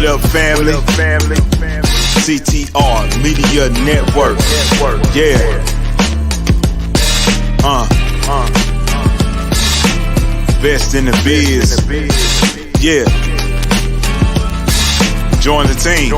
What up, family? CTR Media Network. Yeah. Best in the biz. Yeah. Join the team.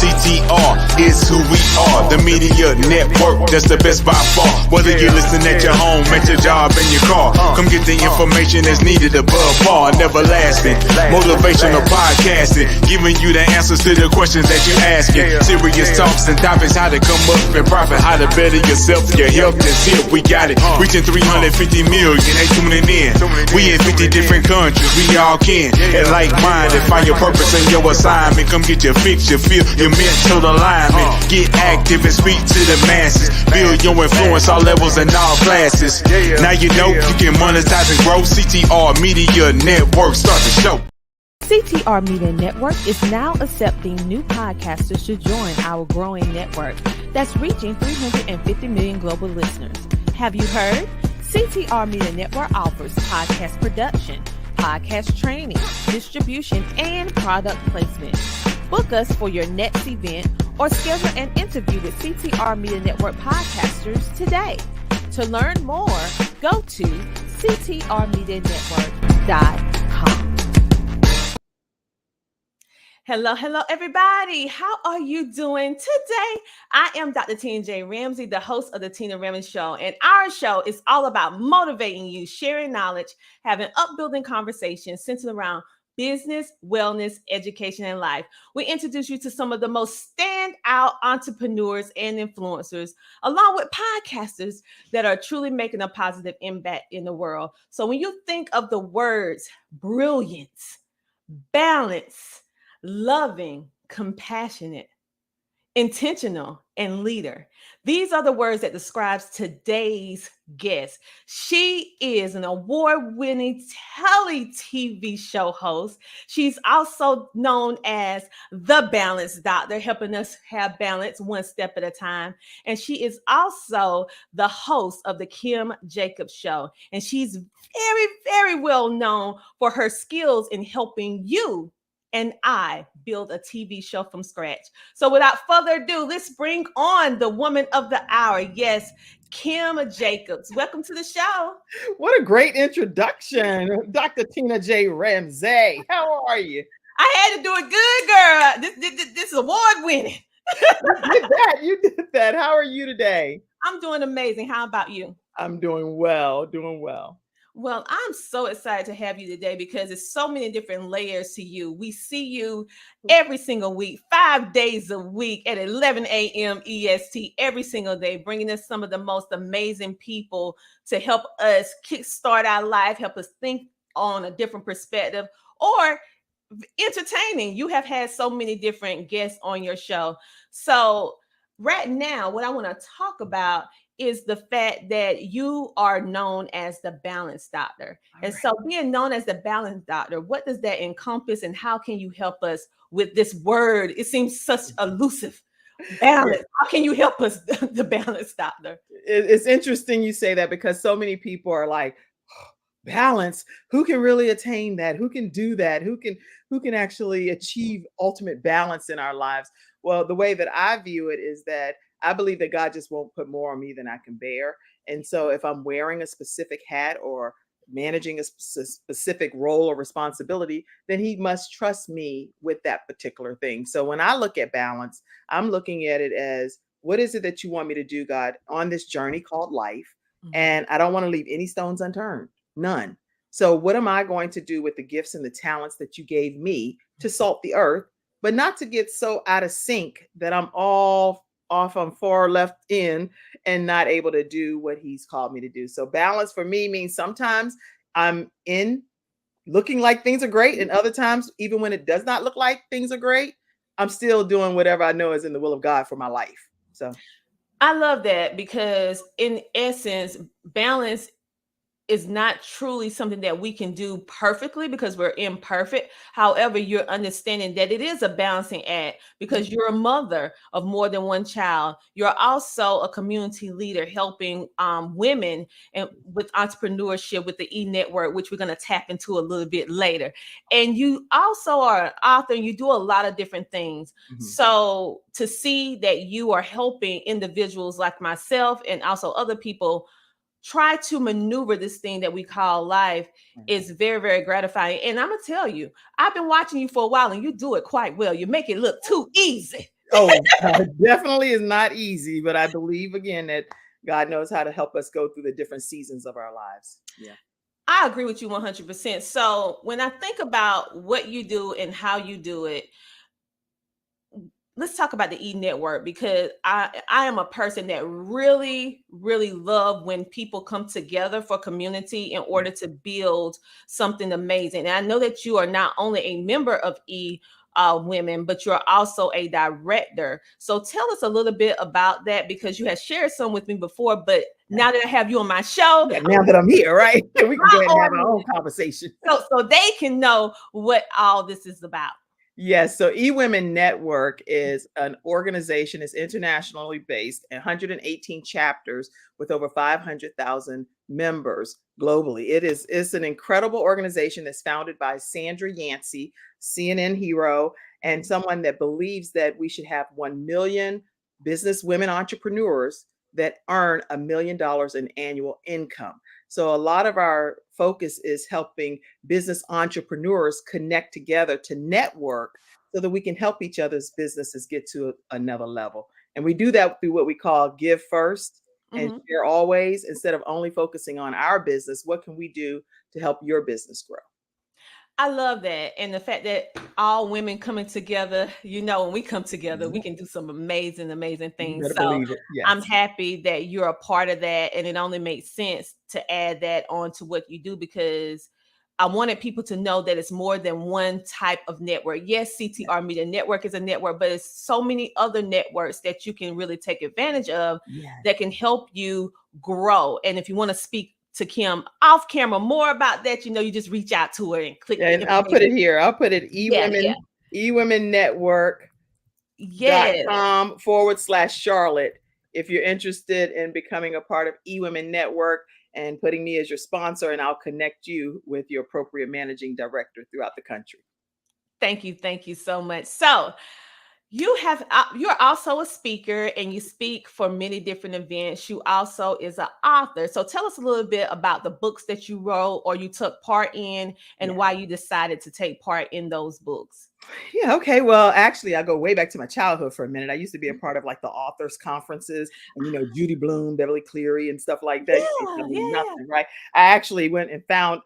CTR is who we are, the media network, that's the best by far. Whether you listen at your home, at your job, in your car, come get the information that's needed above all. Never lasting, motivational podcasting, giving you the answers to the questions that you're asking. Serious talks and topics, how to come up and profit, how to better yourself, your health is here, we got it. Reaching 350 million, they tuning in. We in 50 different countries, we all can. And like-minded, find your purpose and your assignment. Come get your fix, your feel, your mental alignment. Get active and speak to the masses. Build your influence all levels and all classes. Now you know you can monetize and grow. CTR Media Network, start the show. CTR Media Network is now accepting new podcasters to join our growing network that's reaching 350 million global listeners. Have you heard? CTR Media Network offers podcast production, podcast training, distribution, and product placement. Book us for your next event or schedule an interview with CTR Media Network podcasters today. To learn more, go to ctrmedianetwork.com. Hello, everybody. How are you doing today? I am Dr. J Ramsay, the host of the Tina Ramsay Show, and our show is all about motivating you, sharing knowledge, having upbuilding conversations centered around business, wellness, education, and life. We introduce you to some of the most standout entrepreneurs and influencers, along with podcasters that are truly making a positive impact in the world. So when you think of the words brilliance, balance, loving, compassionate, intentional, and leader, these are the words that describes today's guest. She is an award-winning Telly TV show host. She's also known as the Balance Doctor, helping us have balance one step at a time. And she is also the host of the Kim Jacobs Show. And she's very, very well known for her skills in helping you and I build a TV show from scratch. So without further ado, let's bring on the woman of the hour. Yes, Kim Jacobs. Welcome to the show. What a great introduction, Dr. Tina J. Ramsay. How are you? I had to do it good, girl. This is award winning. You did that. How are you today? I'm doing amazing. How about you? I'm doing well. Well, I'm so excited to have you today because there's so many different layers to you. We see you every single week, 5 days a week at 11 a.m. EST, every single day, bringing us some of the most amazing people to help us kickstart our life, help us think on a different perspective, or entertaining. You have had so many different guests on your show. So right now, what I want to talk about is the fact that you are known as the Balance Doctor. And so being known as the Balance Doctor, what does that encompass and how can you help us with this word? It seems such elusive. Balance. How can you help us, the Balance Doctor? It's interesting you say that because so many people are like, oh, balance, who can really attain that? Who can do that? Who can actually achieve ultimate balance in our lives? Well, the way that I view it is that I believe that God just won't put more on me than I can bear. And so if I'm wearing a specific hat or managing a specific role or responsibility, then he must trust me with that particular thing. So when I look at balance, I'm looking at it as, what is it that you want me to do, God, on this journey called life? Mm-hmm. And I don't want to leave any stones unturned, none. So what am I going to do with the gifts and the talents that you gave me to salt the earth, but not to get so out of sync that I'm all off on far left in and not able to do what he's called me to do. So balance for me means sometimes I'm in looking like things are great. And other times, even when it does not look like things are great, I'm still doing whatever I know is in the will of God for my life. So I love that because in essence, balance is not truly something that we can do perfectly because we're imperfect. However, you're understanding that it is a balancing act because you're a mother of more than one child. You're also a community leader helping women and with entrepreneurship with the E-Network, which we're going to tap into a little bit later. And you also are an author and you do a lot of different things. So to see that you are helping individuals like myself and also other people try to maneuver this thing that we call life is very, very gratifying. And I'm gonna tell you, I've been watching you for a while and you do it quite well. You make it look too easy. Definitely is not easy, but I believe again that God knows how to help us go through the different seasons of our lives. Yeah. I agree with you 100%. So when I think about what you do and how you do it, let's talk about the E-Network because I am a person that really, really love when people come together for community in order to build something amazing. And I know that you are not only a member of Women, but you're also a director. So tell us a little bit about that because you have shared some with me before, but now that I have you on my show, now that I'm here, right? We can go ahead and have our own conversation. So they can know what all this is about. Yes. So eWomen Network is an organization. It's internationally based, 118 chapters with over 500,000 members globally. It's an incredible organization that's founded by Sandra Yancey, CNN hero, and someone that believes that we should have 1 million business women entrepreneurs that earn $1 million in annual income. So a lot of our focus is helping business entrepreneurs connect together to network so that we can help each other's businesses get to another level. And we do that through what we call give first and share always. Instead of only focusing on our business, what can we do to help your business grow? I love that. And the fact that all women coming together, when we come together, we can do some amazing, amazing things. So yes. I'm happy that you're a part of that. And it only makes sense to add that on to what you do because I wanted people to know that it's more than one type of network. Yes, CTR Media Network is a network, but it's so many other networks that you can really take advantage of that can help you grow. And if you want to speak to Kim off camera more about that, you just reach out to her and click. And I'll put it here. I'll put it eWomen Network. .com/Charlotte if you're interested in becoming a part of eWomen Network and putting me as your sponsor, and I'll connect you with your appropriate managing director throughout the country. Thank you so much. So you're also a speaker and you speak for many different events. You also is an author. So tell us a little bit about the books that you wrote or you took part in and why you decided to take part in those books. Yeah. Okay. Well, actually, I go way back to my childhood for a minute. I used to be a part of like the authors conferences and, Judy Blume, Beverly Cleary and stuff like that. Nothing, right? I actually went and found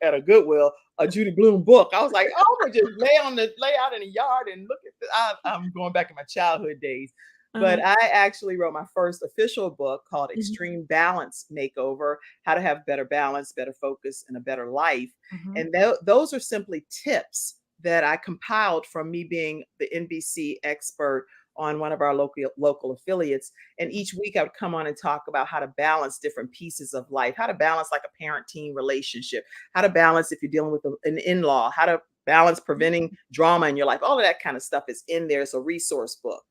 at a Goodwill a Judy Blume book. I was like, oh, I'm gonna just lay out in the yard and look at I'm going back in my childhood days. But I actually wrote my first official book called Extreme Balance Makeover, How to Have Better Balance, Better Focus, and a Better Life. And those are simply tips that I compiled from me being the NBC expert on one of our local affiliates. And each week I would come on and talk about how to balance different pieces of life, how to balance like a parent-teen relationship, how to balance if you're dealing with an in-law, how to balance preventing drama in your life. All of that kind of stuff is in there. It's a resource book.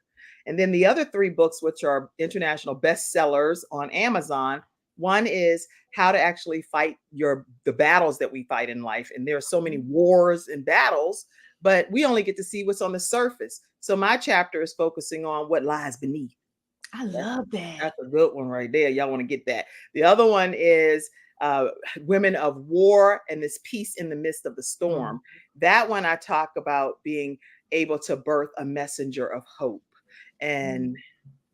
And then the other 3 books, which are international bestsellers on Amazon, one is how to actually fight the battles that we fight in life. And there are so many wars and battles, but we only get to see what's on the surface. So my chapter is focusing on what lies beneath. I love that. That's a good one right there. Y'all want to get that. The other one is Women of War and this Peace in the Midst of the Storm. That one I talk about being able to birth a messenger of hope. And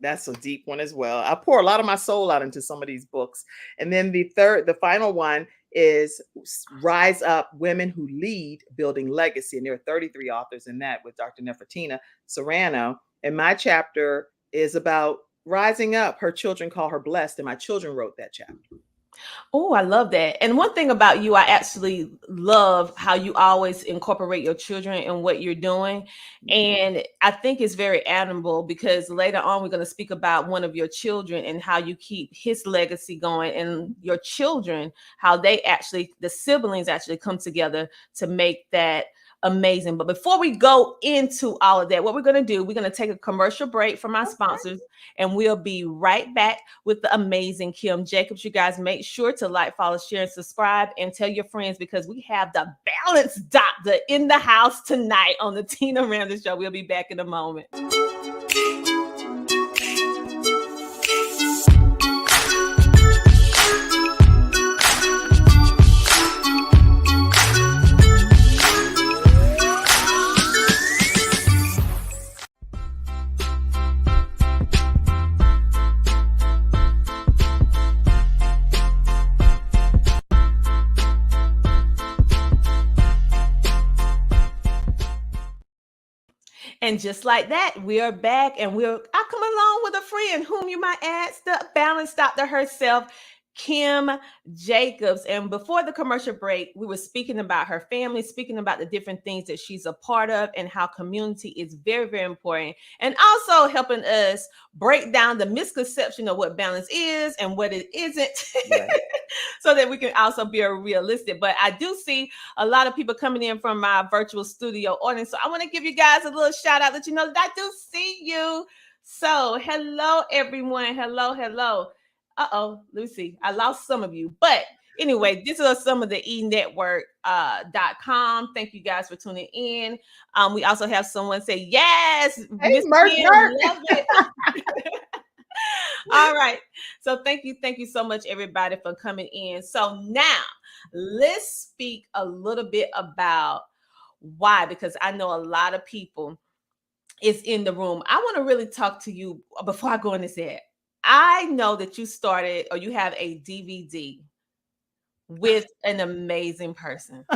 that's a deep one as well. I pour a lot of my soul out into some of these books. And then the final one is Rise Up, Women Who Lead, Building Legacy. And there are 33 authors in that with Dr. Nefertina Serrano. And my chapter is about rising up. Her children call her blessed. And my children wrote that chapter. Oh, I love that. And one thing about you, I actually love how you always incorporate your children in what you're doing. And I think it's very admirable because later on, we're going to speak about one of your children and how you keep his legacy going, and your children, how they actually, the siblings actually come together to make that amazing. But before we go into all of that, what we're going to do, we're going to take a commercial break from our sponsors, and we'll be right back with the amazing Kim Jacobs. You guys make sure to like, follow, share, and subscribe, and tell your friends, because we have the balance doctor in the house tonight on the Tina Ramsay Show. We'll be back in a moment. And just like that, we are back, and I come along with a friend whom you might ask, the balance doctor herself, Kim Jacobs. And before the commercial break, we were speaking about her family, speaking about the different things that she's a part of, and how community is very, very important, and also helping us break down the misconception of what balance is and what it isn't. Right. So that we can also be realistic. But I do see a lot of people coming in from my virtual studio audience. So I want to give you guys a little shout out, that you know that I do see you. So hello, everyone. Hello. Uh-oh, let me see. I lost some of you. But anyway, these are some of the enetwork.com. Thank you guys for tuning in. We also have someone say, yes, hey, Miss Kim, love it. All right. So thank you so much, everybody, for coming in. So now let's speak a little bit about why, because I know a lot of people is in the room. I want to really talk to you before I go into that. I know that you started, or you have a DVD with an amazing person.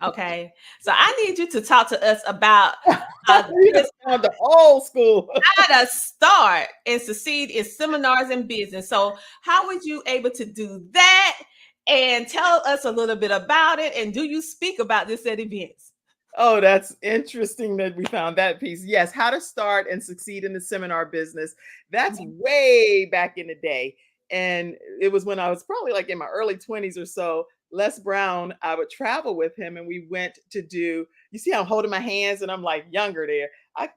Okay. So I need you to talk to us about the old school. How to start and succeed in seminars and business. So how was you able to do that? And tell us a little bit about it. And do you speak about this at events? Oh, that's interesting that we found that piece. Yes, how to start and succeed in the seminar business. That's way back in the day. And it was when I was probably like in my early 20s or so. Les Brown, I would travel with him, and we went to do, you see how I'm holding my hands and I'm like younger there. I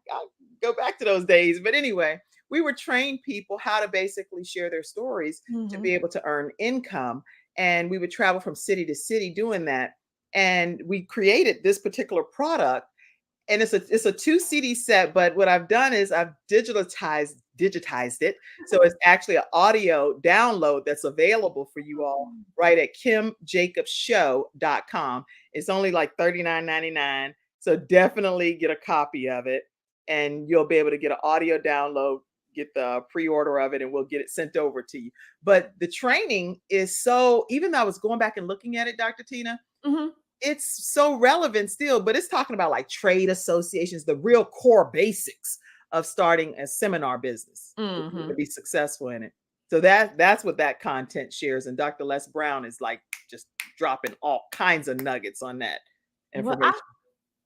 go back to those days. But anyway, we would train people how to basically share their stories to be able to earn income. And we would travel from city to city doing that. And we created this particular product, and it's a 2 CD set. But what I've done is I've digitized it. So it's actually an audio download that's available for you all right at kimjacobsshow.com. It's only like $39.99. So definitely get a copy of it, and you'll be able to get an audio download, get the pre-order of it, and we'll get it sent over to you. But the training is so, even though I was going back and looking at it, Dr. Tina, it's so relevant still, but it's talking about like trade associations, the real core basics of starting a seminar business to be successful in it. So that's what that content shares. And Dr. Les Brown is like just dropping all kinds of nuggets on that information. Well,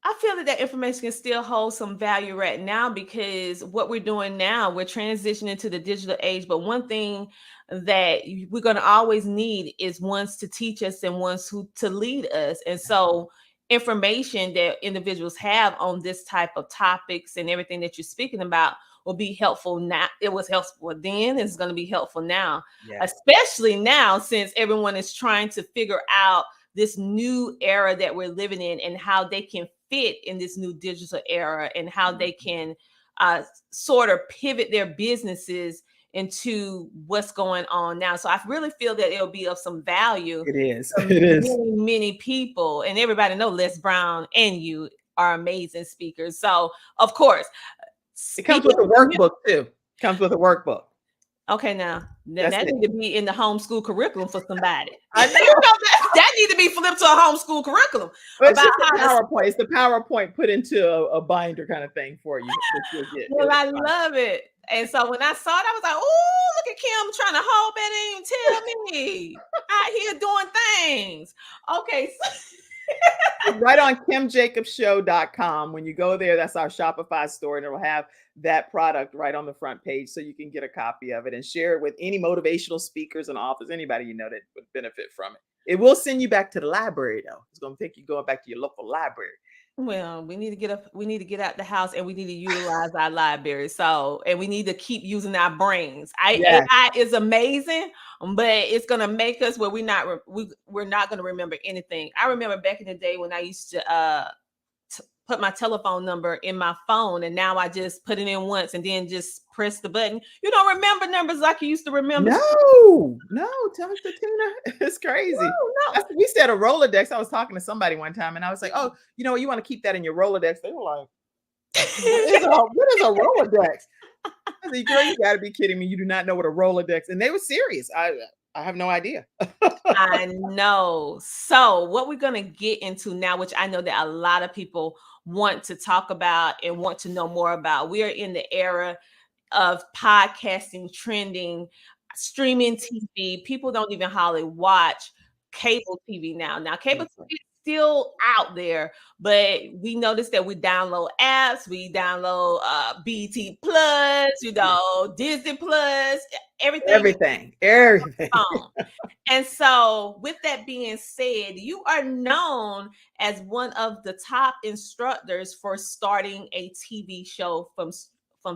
I feel that information can still hold some value right now, because what we're doing now, we're transitioning to the digital age. But one thing that we're going to always need is ones to teach us and ones to lead us. And so information that individuals have on this type of topics and everything that you're speaking about will be helpful now. It was helpful then. It's going to be helpful now, especially now, since everyone is trying to figure out this new era that we're living in and how they can fit in this new digital era, and how they can sort of pivot their businesses into what's going on now. So I really feel that it'll be of some value. It is. Many people, and everybody know Les Brown and you are amazing speakers. So of course, it comes with a workbook too. Comes with a workbook. Okay, now that need to be in the homeschool curriculum for somebody. I know. that need to be flipped to a homeschool curriculum. But it's just the PowerPoint. It's the PowerPoint put into a binder kind of thing for you. Well, I love it. And so when I saw it, I was like, "Oh, look at Kim trying to hold back and even tell me." I out here doing things. Okay. It's right on kimjacobshow.com. When you go there, that's our Shopify store, and it'll have that product right on the front page so you can get a copy of it and share it with any motivational speakers and authors, anybody you know that would benefit from it. It will send you back to the library, though. It's going to take you going back to your local library. Well, we need to get up, we need to get out the house, and we need to utilize our library. So, and we need to keep using our brains. Yes. AI is amazing, but it's gonna make us where we're not gonna remember anything. I remember back in the day when I used to put my telephone number in my phone, and now I just put it in once and then just press the button. You don't remember numbers like you used to remember. No, tell us, Tina. It's crazy. No. We said a Rolodex. I was talking to somebody one time, and I was like, "Oh, you know, you want to keep that in your Rolodex?" They were like, "What is a Rolodex?" I said, "Girl, you got to be kidding me! You do not know what a Rolodex?" And they were serious. I have no idea. I know. So, what we're going to get into now, which I know that a lot of people want to talk about and want to know more about, we are in the era of podcasting, trending, streaming TV. People don't even hardly watch cable TV now. Now, cable TV is still out there, but we notice that we download apps, we download BT Plus, Disney Plus, everything. And so, with that being said, you are known as one of the top instructors for starting a TV show from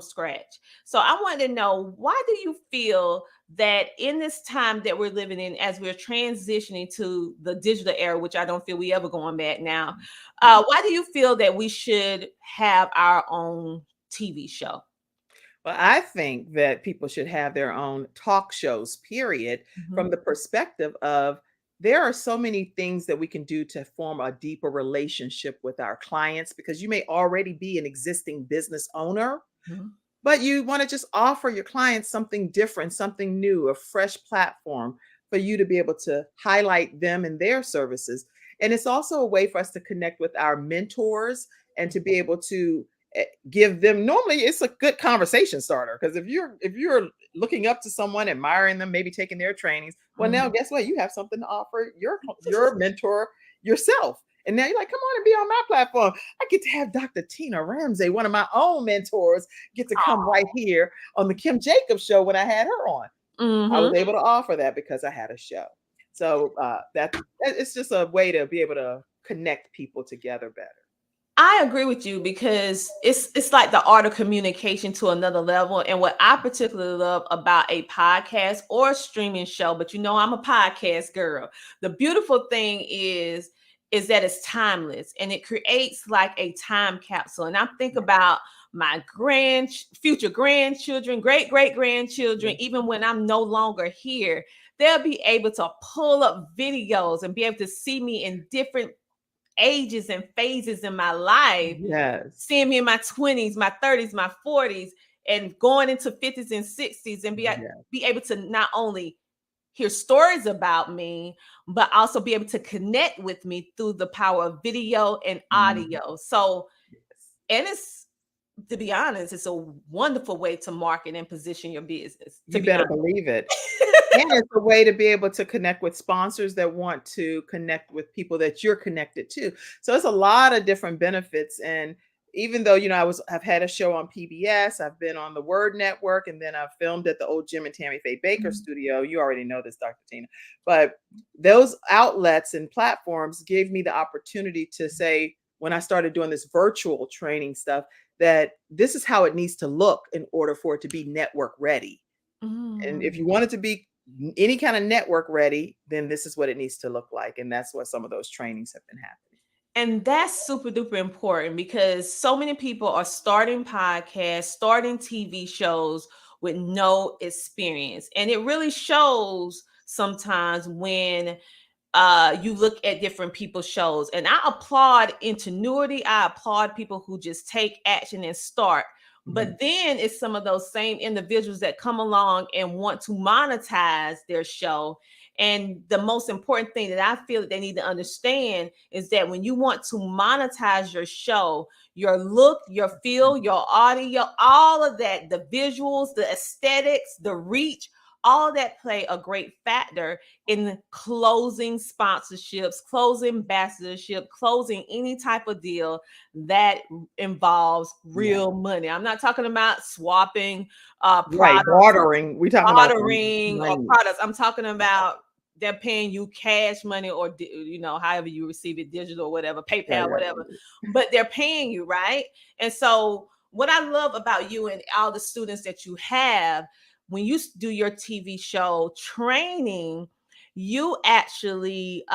scratch. So I wanted to know, why do you feel that in this time that we're living in, as we're transitioning to the digital era, which I don't feel we ever going back now, why do you feel that we should have our own TV show? Well, I think that people should have their own talk shows, period, from the perspective of there are so many things that we can do to form a deeper relationship with our clients, because you may already be an existing business owner, but you want to just offer your clients something different, something new, a fresh platform for you to be able to highlight them and their services. And it's also a way for us to connect with our mentors and to be able to give them, normally it's a good conversation starter, because if you're looking up to someone, admiring them, maybe taking their trainings, well, now guess what? You have something to offer your mentor yourself. And now you're like, come on and be on my platform. I get to have Dr. Tina Ramsay, one of my own mentors, get to come right here on the Kim Jacobs Show when I had her on. I was able to offer that because I had a show. So it's just a way to be able to connect people together better. I agree with you, because it's like the art of communication to another level. And what I particularly love about a podcast or streaming show, but I'm a podcast girl. The beautiful thing is that it's timeless, and it creates like a time capsule. And I think about my future grandchildren, great grandchildren, even when I'm no longer here, they'll be able to pull up videos and be able to see me in different ages and phases in my life. Yes. Seeing me in my 20s, my 30s, my 40s, and going into 50s and 60s, and be able to not only hear stories about me, but also be able to connect with me through the power of video and audio. So, and it's, to be honest, it's a wonderful way to market and position your business. You better believe it. And it's a way to be able to connect with sponsors that want to connect with people that you're connected to. So it's a lot of different benefits. And even though, I've had a show on PBS, I've been on the Word Network, and then I've filmed at the old Jim and Tammy Faye Baker studio. You already know this, Dr. Tina. But those outlets and platforms gave me the opportunity to say, when I started doing this virtual training stuff, that this is how it needs to look in order for it to be network ready. And if you want it to be any kind of network ready, then this is what it needs to look like. And that's what some of those trainings have been happening. And that's super duper important, because so many people are starting podcasts, starting TV shows with no experience. And it really shows sometimes when you look at different people's shows. And I applaud ingenuity. I applaud people who just take action and start. But then it's some of those same individuals that come along and want to monetize their show. And the most important thing that I feel that they need to understand is that when you want to monetize your show, your look, your feel, your audio, all of that, the visuals, the aesthetics, the reach, all that play a great factor in closing sponsorships, closing ambassadorship, closing any type of deal that involves real money. I'm not talking about swapping Right, products, bartering. We're talking about bartering or money. products. I'm talking about they're paying you cash money or however you receive it, digital or whatever, PayPal, Right. whatever, but they're paying you, right? And so what I love about you and all the students that you have, when you do your TV show training, you actually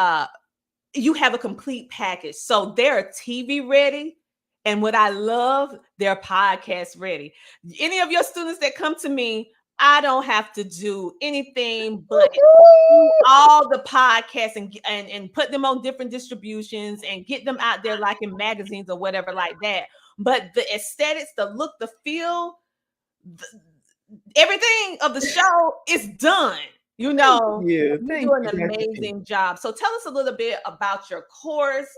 you have a complete package. So they're TV ready. And what I love, they're podcast ready. Any of your students that come to me, I don't have to do anything but do all the podcasts and put them on different distributions and get them out there like in magazines or whatever like that. But the aesthetics, the look, the feel, everything of the show is done. You do an amazing job. So tell us a little bit about your course,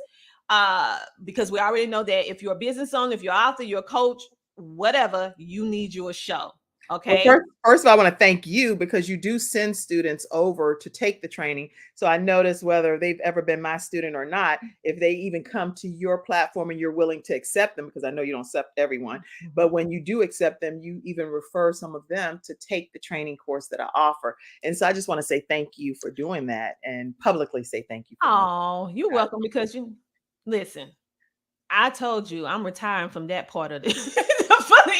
because we already know that if you're a business owner, if you're an author, you're a coach, whatever, you need you a show. Okay. Well, first of all, I want to thank you because you do send students over to take the training. So I notice whether they've ever been my student or not, if they even come to your platform and you're willing to accept them, because I know you don't accept everyone, but when you do accept them, you even refer some of them to take the training course that I offer. And so I just want to say thank you for doing that and publicly say thank you. Oh, you're welcome, because listen, I told you I'm retiring from that part of the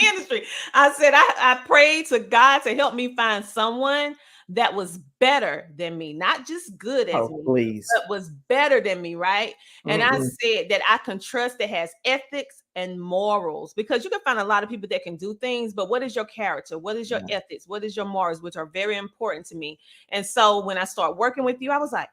industry. I said I prayed to God to help me find someone that was better than me, not just good as me, Please. but was better than me, right? And I said that I can trust, that has ethics and morals, because you can find a lot of people that can do things, but what is your character? What is your ethics? What is your morals, which are very important to me. And so when I start working with you, I was like,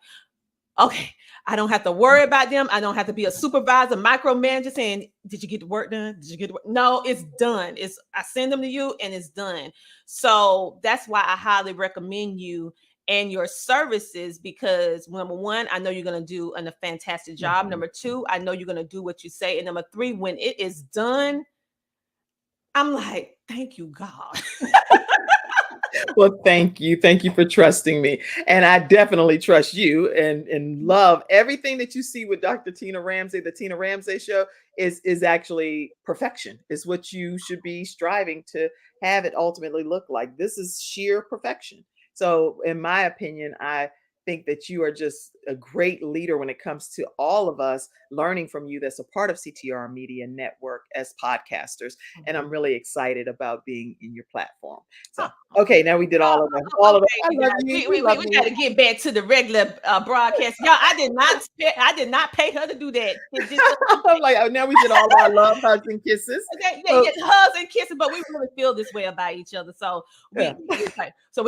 okay, I don't have to worry about them. I don't have to be a supervisor, micromanager saying, did you get the work done? Did you get the work? No, it's done. I send them to you and it's done. So that's why I highly recommend you and your services, because number one, I know you're going to do a fantastic job. Number two, I know you're going to do what you say. And number three, when it is done, I'm like, thank you, God. Well, thank you. Thank you for trusting me. And I definitely trust you and love everything that you see with Dr. Tina Ramsay. The Tina Ramsay Show is actually perfection. Is what you should be striving to have it ultimately look like. This is sheer perfection. So in my opinion, I think that you are just a great leader when it comes to all of us learning from you that's a part of CTR Media Network as podcasters. And I'm really excited about being in your platform. So, okay, now we did all of that. All of that. I love you. We got to get back to the regular broadcast. Y'all, I did not pay her to do that. I'm like, oh, now we did all of our love, hugs, and kisses. Okay, hugs and kisses, but we really feel this way about each other. So we're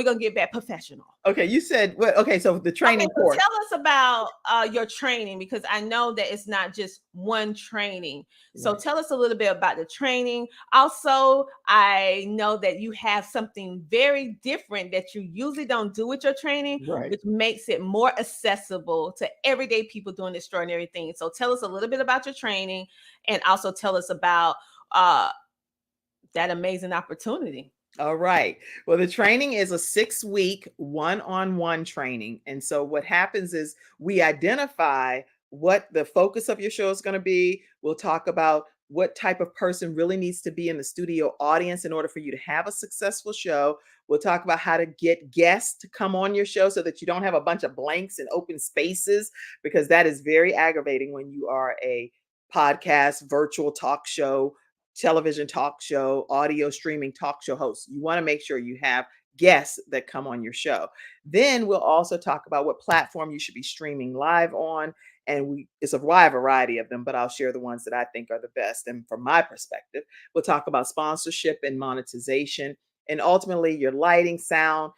gonna get back professional. Okay, you said okay, so the training course. Tell us about your training, because I know that it's not just one training. So tell us a little bit about the training. Also, I know that you have something very different that you usually don't do with your training, which makes it more accessible to everyday people doing extraordinary things. So tell us a little bit about your training, and also tell us about that amazing opportunity. All right. Well, the training is a 6-week one-on-one training. And so what happens is we identify what the focus of your show is going to be. We'll talk about what type of person really needs to be in the studio audience in order for you to have a successful show. We'll talk about how to get guests to come on your show so that you don't have a bunch of blanks and open spaces, because that is very aggravating when you are a podcast, virtual talk show, television talk show, audio streaming talk show host. You want to make sure you have guests that come on your show. Then we'll also talk about what platform you should be streaming live on. And it's a wide variety of them, but I'll share the ones that I think are the best. And from my perspective, we'll talk about sponsorship and monetization, and ultimately your lighting, sound,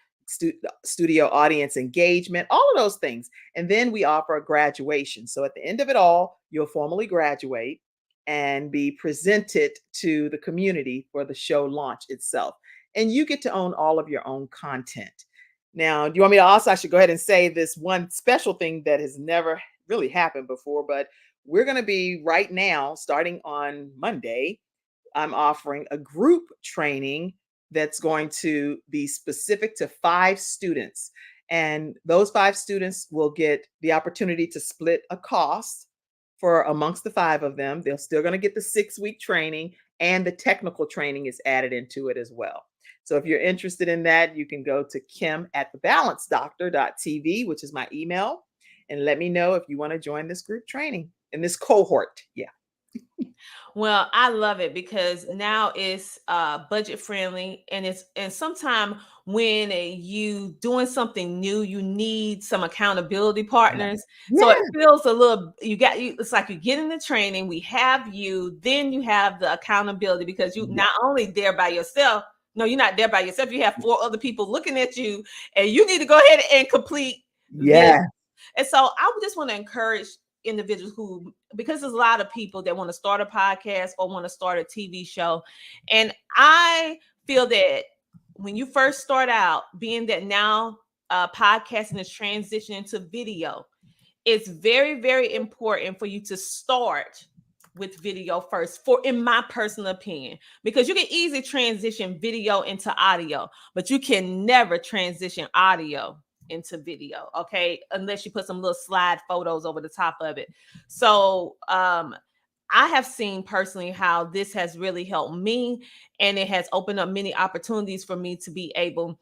studio audience engagement, all of those things. And then we offer a graduation. So at the end of it all, you'll formally graduate and be presented to the community for the show launch itself. And you get to own all of your own content. Now, do you want me to also, I should go ahead and say this one special thing that has never really happened before, but we're going to be right now, starting on Monday, I'm offering a group training that's going to be specific to 5 students. And those 5 students will get the opportunity to split a cost for amongst the 5 of them. They're still going to get the 6-week training, and the technical training is added into it as well. So if you're interested in that, you can go to kim@thebalancedoctor.tv, which is my email, and let me know if you want to join this group training in this cohort. Yeah. Well, I love it because now it's budget friendly, and sometimes when you doing something new, you need some accountability partners. So it feels a little it's like you get in the training, we have you, then you have the accountability because you not only there by yourself. No, you're not there by yourself. You have 4 other people looking at you, and you need to go ahead and complete this. And so I would just want to encourage individuals who, because there's a lot of people that want to start a podcast or want to start a TV show. And I feel that when you first start out, being that now podcasting is transitioning to video, it's very, very important for you to start with video first, in my personal opinion, because you can easily transition video into audio, but you can never transition audio into video, okay, unless you put some little slide photos over the top of it. So I have seen personally how this has really helped me, and it has opened up many opportunities for me to be able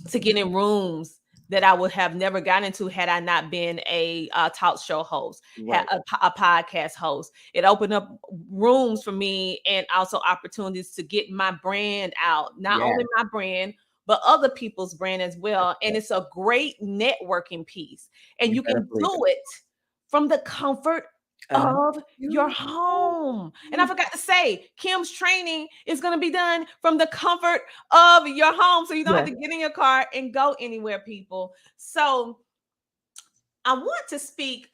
to get in rooms that I would have never gotten into had I not been a talk show host, a podcast host. It opened up rooms for me and also opportunities to get my brand out, not only my brand, but other people's brand as well. And it's a great networking piece. And you can do it from the comfort of your home. And I forgot to say, Kim's training is going to be done from the comfort of your home. So you don't have to get in your car and go anywhere, people. So I want to speak.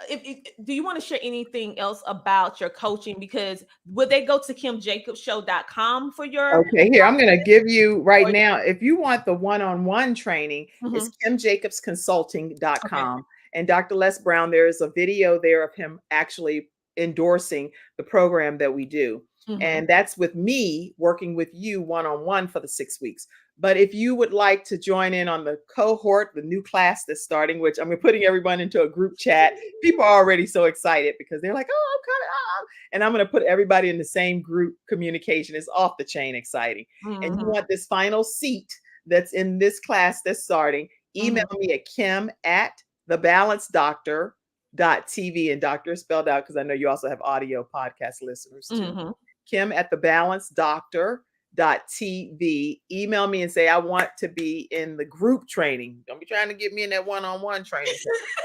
Do you want to share anything else about your coaching? Because would they go to kimjacobshow.com for your? Okay, here, I'm going to give you right now. If you want the one-on-one training, it's kimjacobsconsulting.com. Okay. And Dr. Les Brown, there is a video there of him actually endorsing the program that we do. And that's with me working with you one-on-one for the 6 weeks. But if you would like to join in on the cohort, the new class that's starting, which I'm putting everyone into a group chat. People are already so excited because they're like, oh, I'm coming on. And I'm going to put everybody in the same group communication. It's off the chain exciting. And you want this final seat that's in this class that's starting, email me at kim@thebalancedoctor.tv, and doctor is spelled out because I know you also have audio podcast listeners too. kim@thebalancedoctor.tv. Email me and say, I want to be in the group training. Don't be trying to get me in that one-on-one training.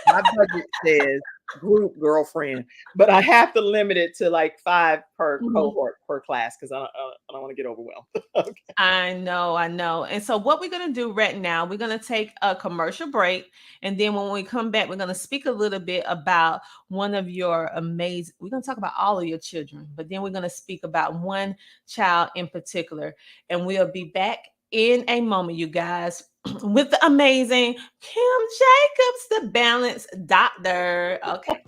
My budget says group, girlfriend, but I have to limit it to like 5 per cohort per class because I don't want to get overwhelmed. Okay. I know. And so what we're going to do right now, we're going to take a commercial break. And then when we come back, we're going to speak a little bit about one of your amazing, we're going to talk about all of your children, but then we're going to speak about one child in particular. And we'll be back in a moment, you guys, with the amazing Kim Jacobs, the Balanced Doctor. Okay.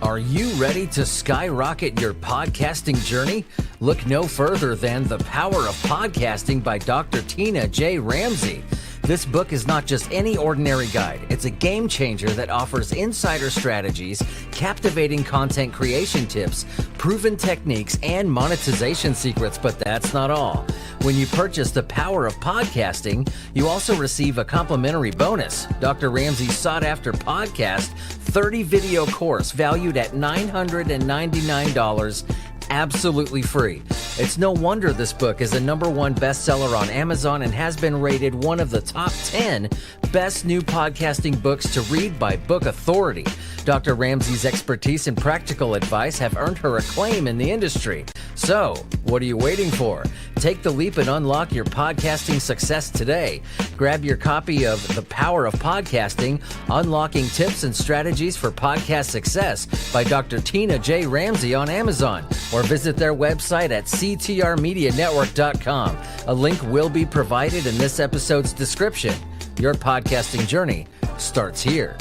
Are you ready to skyrocket your podcasting journey? Look no further than The Power of Podcasting by Dr. Tina J. Ramsay. This book is not just any ordinary guide. It's a game changer that offers insider strategies, captivating content creation tips, proven techniques, and monetization secrets. But that's not all. When you purchase The Power of Podcasting, you also receive a complimentary bonus, Dr. Ramsay's sought-after podcast 30-video course valued at $999, absolutely free. It's no wonder this book is a #1 bestseller on Amazon and has been rated one of the top 10 best new podcasting books to read by Book Authority. Dr. Ramsay's expertise and practical advice have earned her acclaim in the industry. So, what are you waiting for? Take the leap and unlock your podcasting success today. Grab your copy of The Power of Podcasting, Unlocking Tips and Strategies for Podcast Success by Dr. Tina J. Ramsay on Amazon, or visit their website at ctrmedianetwork.com. A link will be provided in this episode's description. Your podcasting journey starts here.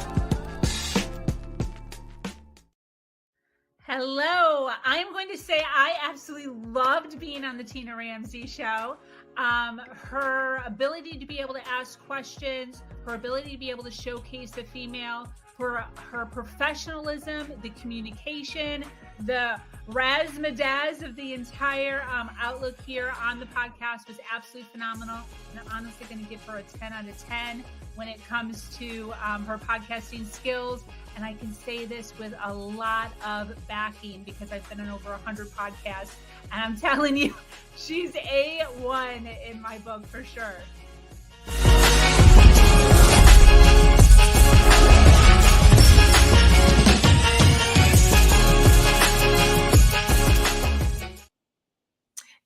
Hello. I am going to say I absolutely loved being on the Tina Ramsay Show. her ability to be able to ask questions, her ability to be able to showcase the female, her professionalism, the communication, the razzmatazz of the entire outlook here on the podcast was absolutely phenomenal. And I'm honestly going to give her a 10 out of 10 when it comes to her podcasting skills. And I can say this with a lot of backing because I've been on over 100 podcasts. And I'm telling you, she's A1 in my book for sure.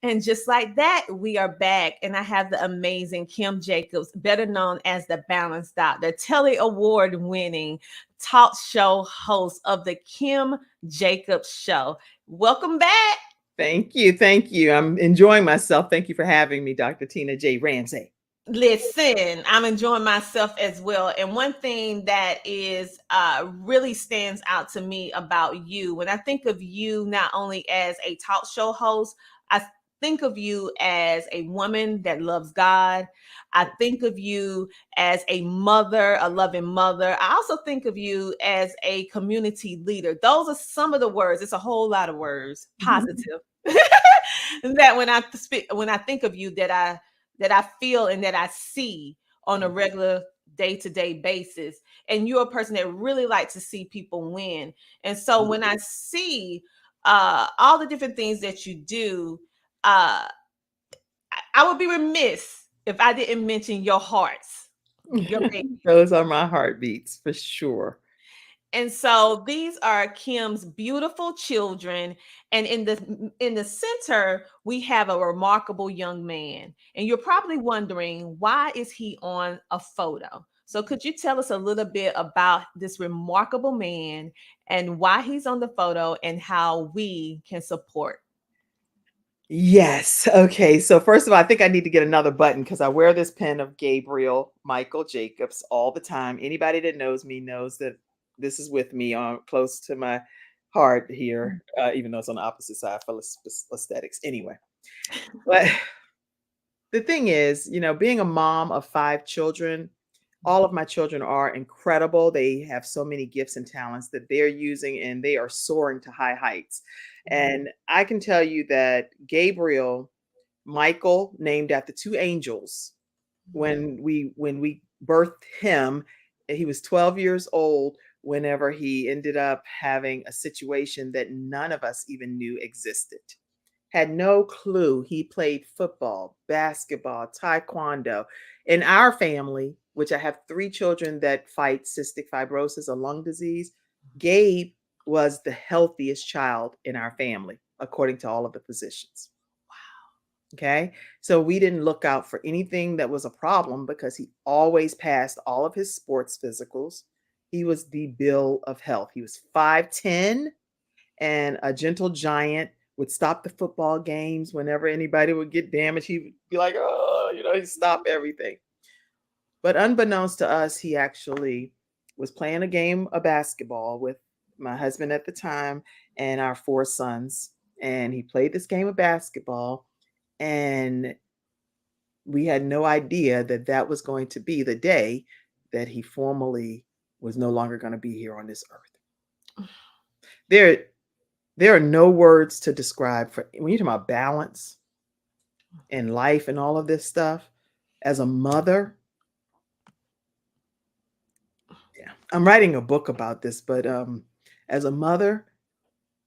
And just like that, we are back. And I have the amazing Kim Jacobs, better known as the Balance Doctor, Telly Award winning talk show host of the Kim Jacobs Show. Welcome back. Thank you. Thank you. I'm enjoying myself. Thank you for having me, Dr. Tina J. Ramsay. Listen, I'm enjoying myself as well. And one thing that is really stands out to me about you, when I think of you not only as a talk show host, I think of you as a woman that loves God. I think of you as a mother, a loving mother. I also think of you as a community leader. Those are some of the words. It's a whole lot of words, positive. That when I think of you, that I feel and that I see on a regular day-to-day basis. And you're a person that really likes to see people win. And so when I see all the different things that you do, I would be remiss if I didn't mention your hearts. Your baby. Those are my heartbeats for sure. And so these are Kim's beautiful children. And in the center, we have a remarkable young man. And you're probably wondering, why is he on a photo? So could you tell us a little bit about this remarkable man and why he's on the photo and how we can support? Yes. Okay. So first of all, I think I need to get another button because I wear this pen of Gabriel Michael Jacobs all the time. Anybody that knows me knows that this is with me on close to my heart here, even though it's on the opposite side for aesthetics. Anyway, but the thing is, being a mom of 5 children, all of my children are incredible. They have so many gifts and talents that they're using, and they are soaring to high heights. And I can tell you that Gabriel, Michael, named after 2 angels, when we birthed him, he was 12 years old whenever he ended up having a situation that none of us even knew existed. Had no clue. He played football, basketball, taekwondo. In our family, which I have 3 children that fight cystic fibrosis, a lung disease, Gabe was the healthiest child in our family, according to all of the physicians. Wow. Okay. So we didn't look out for anything that was a problem because he always passed all of his sports physicals. He was the bill of health. He was 5'10" and a gentle giant, would stop the football games whenever anybody would get damaged. He would be like, oh, he'd stop everything. But unbeknownst to us, he actually was playing a game of basketball with my husband at the time and our 4 sons. And he played this game of basketball, and we had no idea that that was going to be the day that he formally was no longer going to be here on this earth. There are no words to describe when you're talking about balance and life and all of this stuff. As a mother, I'm writing a book about this, but as a mother,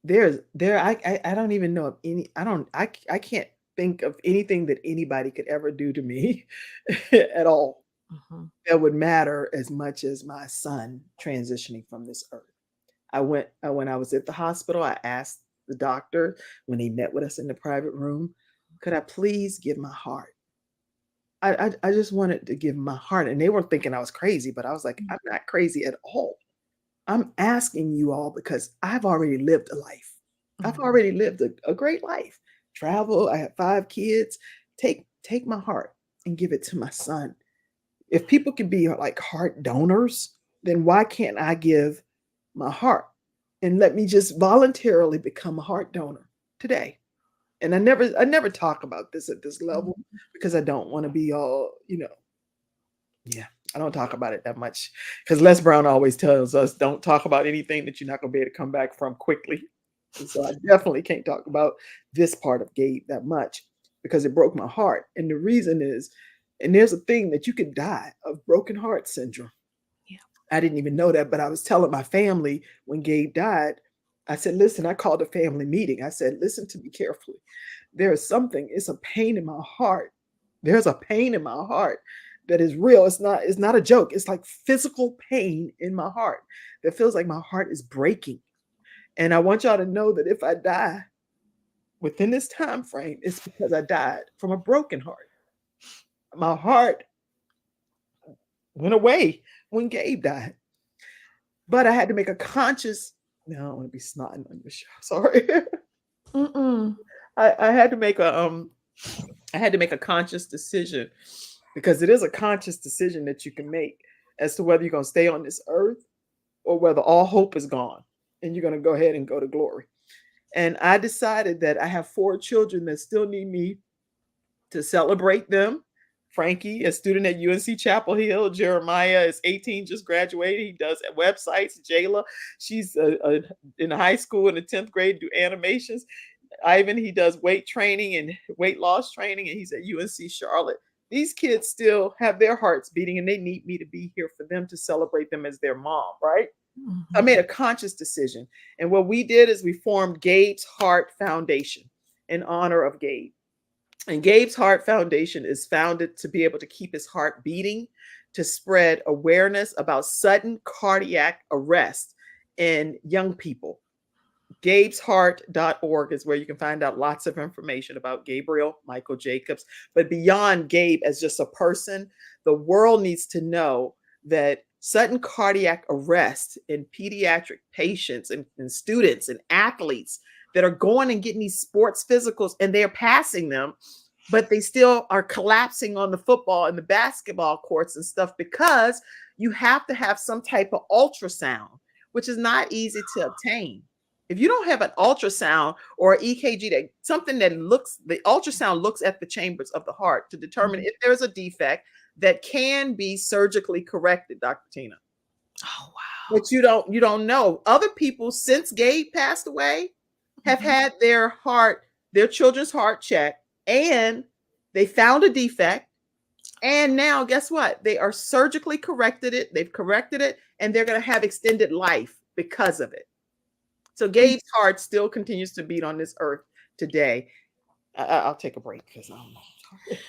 I don't even know of any. I can't think of anything that anybody could ever do to me at all that would matter as much as my son transitioning from this earth. When I was at the hospital, I asked the doctor when he met with us in the private room, could I please give my heart? I just wanted to give my heart. And they were thinking I was crazy, but I was like, I'm not crazy at all. I'm asking you all because I've already lived a life. I've already lived a great life. Travel. I have 5 kids. Take my heart and give it to my son. If people can be like heart donors, then why can't I give my heart? And let me just voluntarily become a heart donor today. And I never talk about this at this level because I don't want to be all, yeah, I don't talk about it that much because Les Brown always tells us don't talk about anything that you're not going to be able to come back from quickly. And so I definitely can't talk about this part of Gabe that much because it broke my heart. And the reason is, and there's a thing that you could die of broken heart syndrome. Yeah. I didn't even know that, but I was telling my family when Gabe died, I said, listen, I called a family meeting. I said, listen to me carefully. There is something, it's a pain in my heart. There's a pain in my heart that is real. It's not a joke. It's like physical pain in my heart that feels like my heart is breaking. And I want y'all to know that if I die within this time frame, it's because I died from a broken heart. My heart went away when Gabe died. But I had to make a conscious, no, I don't want to be snotting on your show. Sorry. I had to make a conscious decision because it is a conscious decision that you can make as to whether you're going to stay on this earth or whether all hope is gone and you're going to go ahead and go to glory. And I decided that I have 4 children that still need me to celebrate them. Frankie, a student at UNC Chapel Hill. Jeremiah is 18, just graduated. He does websites. Jayla, she's in high school in the 10th grade, do animations. Ivan, he does weight training and weight loss training, and he's at UNC Charlotte. These kids still have their hearts beating, and they need me to be here for them to celebrate them as their mom, right? I made a conscious decision. And what we did is we formed Gabe's Heart Foundation in honor of Gabe. And Gabe's Heart Foundation is founded to be able to keep his heart beating, to spread awareness about sudden cardiac arrest in young people. Gabe'sHeart.org is where you can find out lots of information about Gabriel Michael Jacobs. But beyond Gabe as just a person, the world needs to know that sudden cardiac arrest in pediatric patients and students and athletes that are going and getting these sports physicals and they're passing them, but they still are collapsing on the football and the basketball courts and stuff because you have to have some type of ultrasound, which is not easy to obtain. If you don't have an ultrasound or EKG, something that the ultrasound looks at the chambers of the heart to determine if there's a defect that can be surgically corrected, Dr. Tina. Oh, wow. But you don't know. Other people since Gabe passed away have had their children's heart checked, and they found a defect. And now, guess what? They are surgically corrected it. They've corrected it, and they're going to have extended life because of it. So Gabe's heart still continues to beat on this earth today. I'll take a break because I'm tired.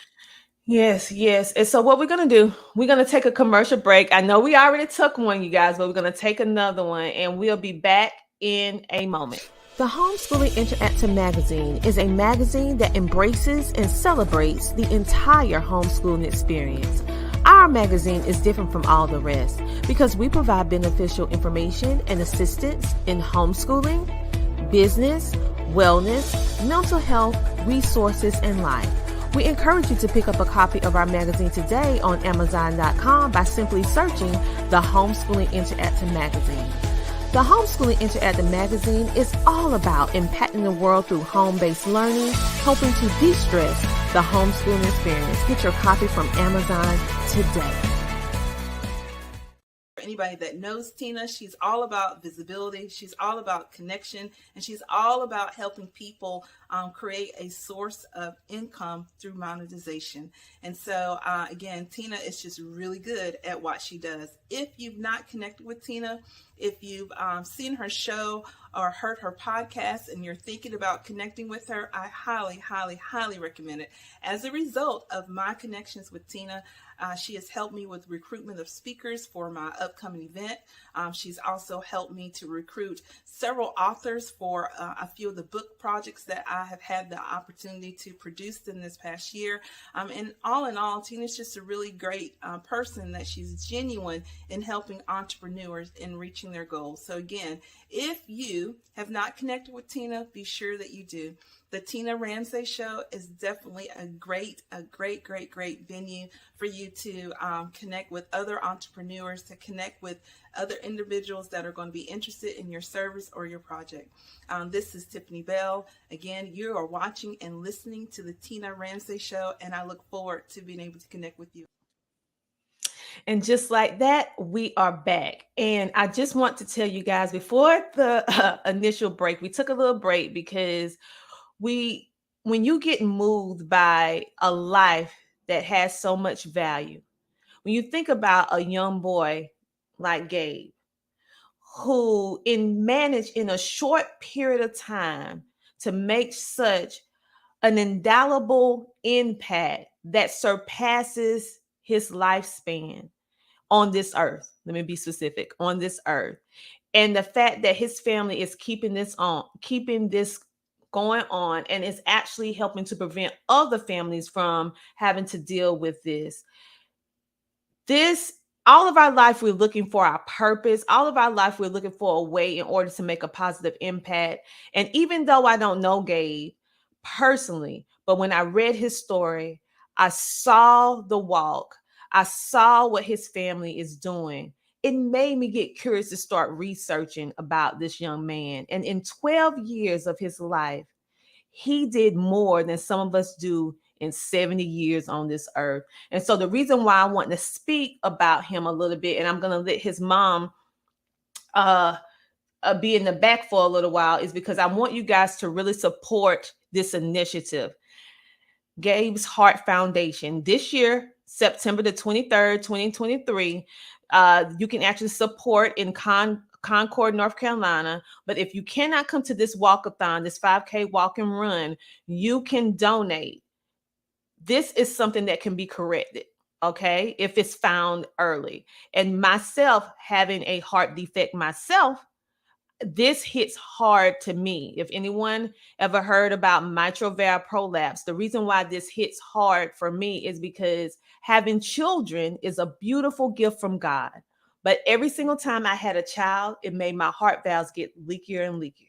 Yes. And so what we're going to do, we're going to take a commercial break. I know we already took one, you guys, but we're going to take another one, and we'll be back in a moment. The Homeschooling Interactive Magazine is a magazine that embraces and celebrates the entire homeschooling experience. Our magazine is different from all the rest because we provide beneficial information and assistance in homeschooling, business, wellness, mental health, resources, and life. We encourage you to pick up a copy of our magazine today on Amazon.com by simply searching the Homeschooling Interactive Magazine. The Homeschooling Interactive Magazine is all about impacting the world through home-based learning, helping to de-stress the homeschooling experience. Get your copy from Amazon today. For anybody that knows Tina, she's all about visibility, she's all about connection, and she's all about helping people create a source of income through monetization. And so again, Tina is just really good at what she does. If you've not connected with Tina, if you've seen her show or heard her podcast and you're thinking about connecting with her, I highly recommend it. As a result of my connections with Tina, she has helped me with recruitment of speakers for my upcoming event. She's also helped me to recruit several authors for a few of the book projects that I have had the opportunity to produce in this past year. And in all, Tina's just a really great person, that she's genuine in helping entrepreneurs in reaching their goals. So again, if you have not connected with Tina, be sure that you do. the Tina Ramsay Show is definitely a great venue for you to connect with other entrepreneurs, to connect with other individuals that are going to be interested in your service or your project. This is Tiffany Bell. Again, you are watching and listening to the Tina Ramsay Show, and I look forward to being able to connect with you. And just like that, we are back. And I just want to tell you guys, before the initial break, we took a little break because when you get moved by a life that has so much value, when you think about a young boy like Gabe, who managed in a short period of time to make such an indelible impact that surpasses his lifespan on this earth. Let me be specific, on this earth. And the fact that his family is keeping this going on, and is actually helping to prevent other families from having to deal with this. All of our life, we're looking for our purpose. All of our life, we're looking for a way in order to make a positive impact. And even though I don't know Gabe personally, but when I read his story, I saw the walk. I saw what his family is doing. It made me get curious to start researching about this young man. And in 12 years of his life, he did more than some of us do in 70 years on this earth. And so the reason why I want to speak about him a little bit, and I'm going to let his mom be in the back for a little while, is because I want you guys to really support this initiative. Gabe's Heart Foundation. This year, September the 23rd, 2023, you can actually support in Concord, North Carolina. But if you cannot come to this walkathon, this 5K walk and run, you can donate. This is something that can be corrected, okay, if it's found early. And myself, having a heart defect myself, this hits hard to me. If anyone ever heard about mitral valve prolapse, the reason why this hits hard for me is because having children is a beautiful gift from God. But every single time I had a child, it made my heart valves get leakier and leakier.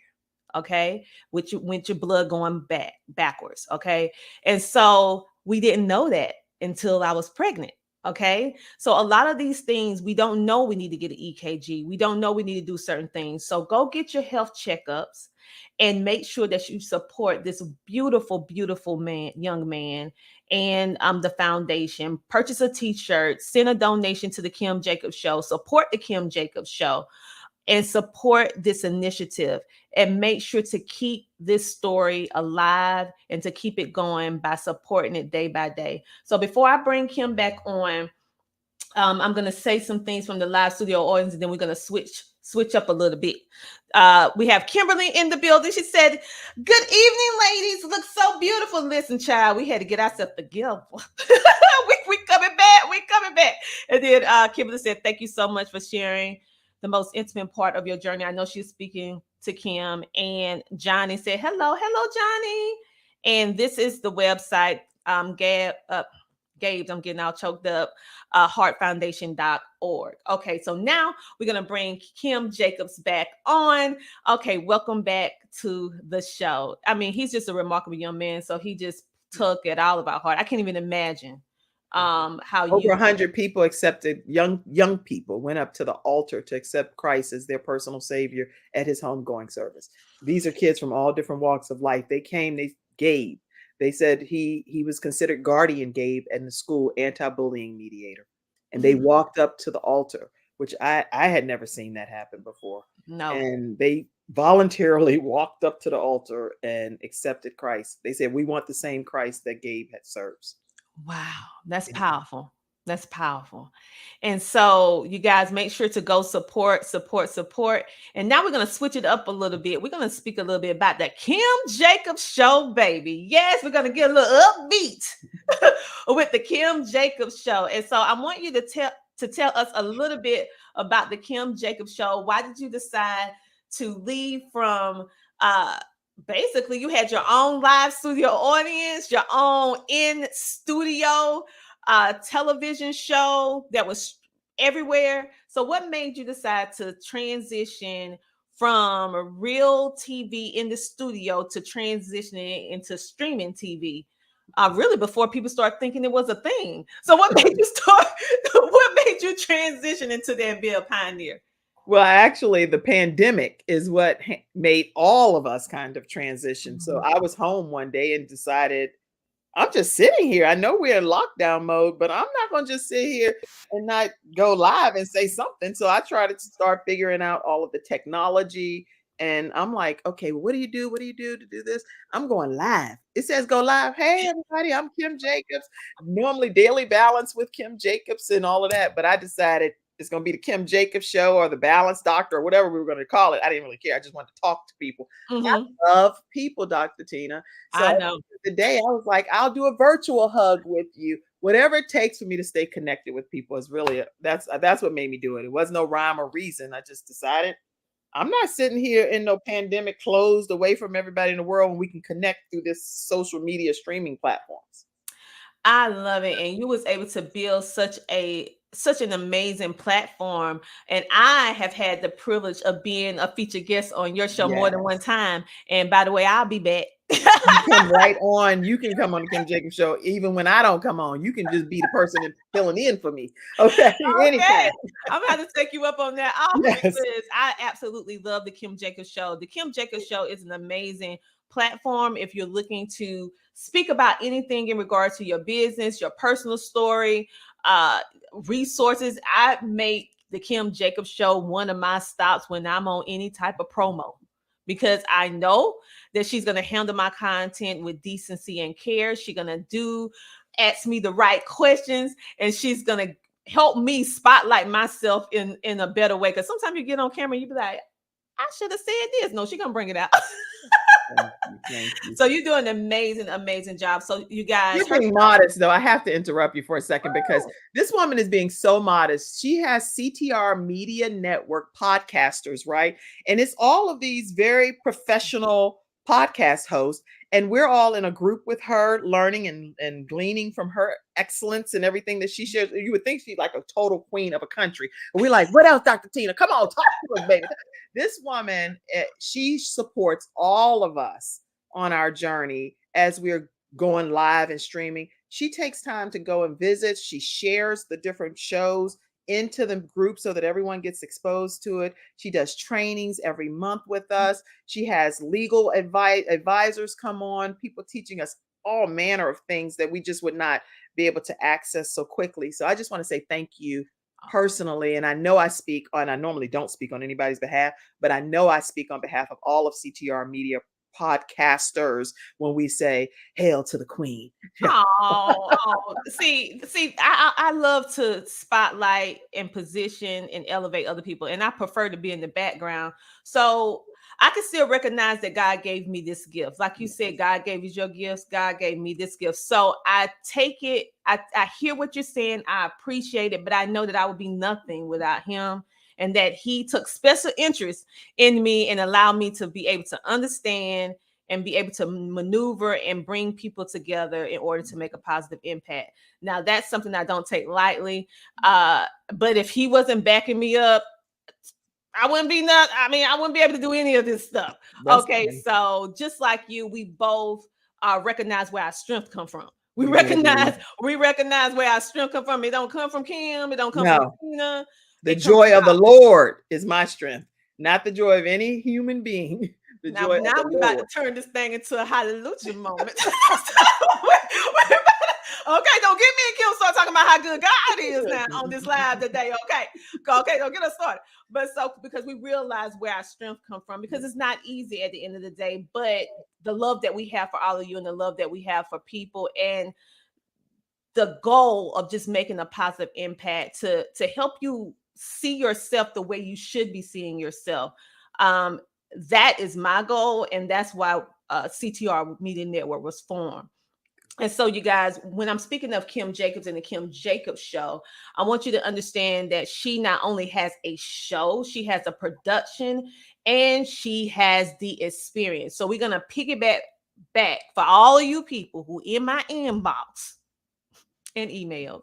Okay, with your blood going backwards. Okay, and so we didn't know that until I was pregnant. Okay, so a lot of these things we don't know. We need to get an EKG. We don't know we need to do certain things. So go get your health checkups and make sure that you support this beautiful, beautiful young man, and the foundation. Purchase a t-shirt, send a donation to the Kim Jacobs Show, support the Kim Jacobs Show, and support this initiative, and make sure to keep this story alive and to keep it going by supporting it day by day. So before I bring Kim back on, I'm going to say some things from the live studio audience, and then we're going to switch up a little bit. We have Kimberly in the building. She said, "Good evening, ladies. Look so beautiful." Listen, child, we had to get ourselves together. we coming back. We coming back. And then Kimberly said, "Thank you so much for sharing the most intimate part of your journey." I know she's speaking to Kim. And Johnny said, hello, Johnny. And this is the website, Gabe's, I'm getting all choked up, heartfoundation.org. Okay, so now we're going to bring Kim Jacobs back on. Okay, welcome back to the show. I mean, he's just a remarkable young man, so he just took it all about heart. I can't even imagine how over 100 people accepted, young people went up to the altar to accept Christ as their personal savior at his homegoing service. These are kids from all different walks of life. They came, they said he was considered guardian Gabe and the school anti-bullying mediator. And they walked up to the altar, which I had never seen that happen before. No. And they voluntarily walked up to the altar and accepted Christ. They said, we want the same Christ that Gabe had serves. Wow, that's powerful. That's powerful. And so you guys make sure to go support. And now we're going to switch it up a little bit. We're going to speak a little bit about the Kim Jacobs Show, baby. Yes, we're going to get a little upbeat with the Kim Jacobs Show. And so I want you to tell us a little bit about the Kim Jacobs Show. Why did you decide to leave from basically, you had your own live studio audience, your own in-studio television show that was everywhere. So what made you decide to transition from real TV in the studio to transitioning into streaming TV. Really before people start thinking it was a thing. So what made you start? What made you transition into that and be a pioneer? Well, actually, the pandemic is what made all of us kind of transition. So I was home one day and decided, I'm just sitting here. I know we're in lockdown mode, but I'm not going to just sit here and not go live and say something. So I tried to start figuring out all of the technology. And I'm like, okay, what do you do? What do you do to do this? I'm going live. It says go live. Hey, everybody, I'm Kim Jacobs. Normally Daily Balance with Kim Jacobs and all of that. But I decided it's going to be the Kim Jacobs Show or the Balance Doctor or whatever we were going to call it. I didn't really care. I just wanted to talk to people. I love people, Dr. Tina. So I know. Today I was like, I'll do a virtual hug with you. Whatever it takes for me to stay connected with people is really, that's what made me do it. It was no rhyme or reason. I just decided I'm not sitting here in no pandemic closed away from everybody in the world when we can connect through this social media streaming platforms. I love it. And you was able to build such an amazing platform. And I have had the privilege of being a featured guest on your show more than one time. And by the way, I'll be back. You come right on. You can come on the Kim Jacobs Show even when I don't come on. You can just be the person filling in for me. Okay. Anytime. I'm going to have to take you up on that because I absolutely love the Kim Jacobs Show. The Kim Jacobs Show is an amazing platform if you're looking to speak about anything in regards to your business, your personal story, resources. I make the Kim Jacobs Show one of my stops when I'm on any type of promo, because I know that she's going to handle my content with decency and care. She's going to ask me the right questions, and she's going to help me spotlight myself in a better way. Because sometimes you get on camera and you be like, I should have said this. No, she's going to bring it out. Thank you. So you're doing an amazing job. So you guys, you're being modest, though. I have to interrupt you for a second because this woman is being so modest. She has CTR Media Network podcasters, right? And it's all of these very professional podcast hosts. And we're all in a group with her, learning and gleaning from her excellence and everything that she shares. You would think she's like a total queen of a country. And we're like, what else, Dr. Tina? Come on, talk to us, baby. This woman, she supports all of us on our journey as we're going live and streaming. She takes time to go and visit. She shares the different shows into the group so that everyone gets exposed to it. She does trainings every month with us. She has legal advisors come on, people teaching us all manner of things that we just would not be able to access so quickly. So I just want to say thank you personally. And I know I speak on, I normally don't speak on anybody's behalf, but I know I speak on behalf of all of CTR Media podcasters when we say hail to the queen. See, I love to spotlight and position and elevate other people, and I prefer to be in the background. So I can still recognize that God gave me this gift. Like you said, God gave you your gifts. God gave me this gift. So I take it. I hear what you're saying. I appreciate it, but I know that I would be nothing without him, and that he took special interest in me and allowed me to be able to understand and be able to maneuver and bring people together in order to make a positive impact. Now, that's something I don't take lightly. But if he wasn't backing me up, I wouldn't be able to do any of this stuff. Okay, so just like you, we both recognize where our strength come from. We recognize where our strength come from. It don't come from Kim. It don't come from Tina. The joy of the Lord is my strength, not the joy of any human being. Now we're about to turn this thing into a hallelujah moment. Okay, don't get me and Kim start talking about how good God is now on this live today. Okay, don't get us started. But so because we realize where our strength comes from, because it's not easy at the end of the day, but the love that we have for all of you and the love that we have for people and the goal of just making a positive impact to help you see yourself the way you should be seeing yourself. That is my goal, and that's why CTR Media Network was formed. And so, you guys, when I'm speaking of Kim Jacobs and the Kim Jacobs Show, I want you to understand that she not only has a show, she has a production, and she has the experience. So we're going to piggyback back for all of you people who in my inbox and emails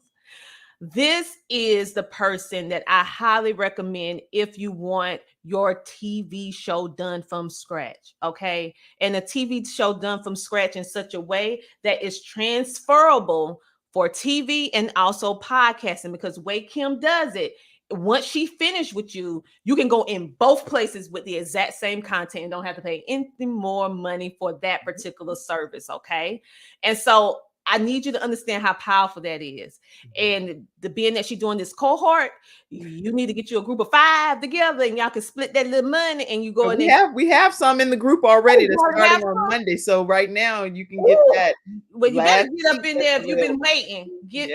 This is the person that I highly recommend if you want your TV show done from scratch, okay? And a TV show done from scratch in such a way that is transferable for TV and also podcasting, because the way Kim does it, once she finished with you, you can go in both places with the exact same content and don't have to pay any more money for that particular service, okay? And so I need you to understand how powerful that is. And being that she's doing this cohort, you need to get you a group of 5 together and y'all can split that little money and you go in there. We have some in the group already that's starting on Monday. So right now you can get that. Well, you better get up in there if you've been waiting. Get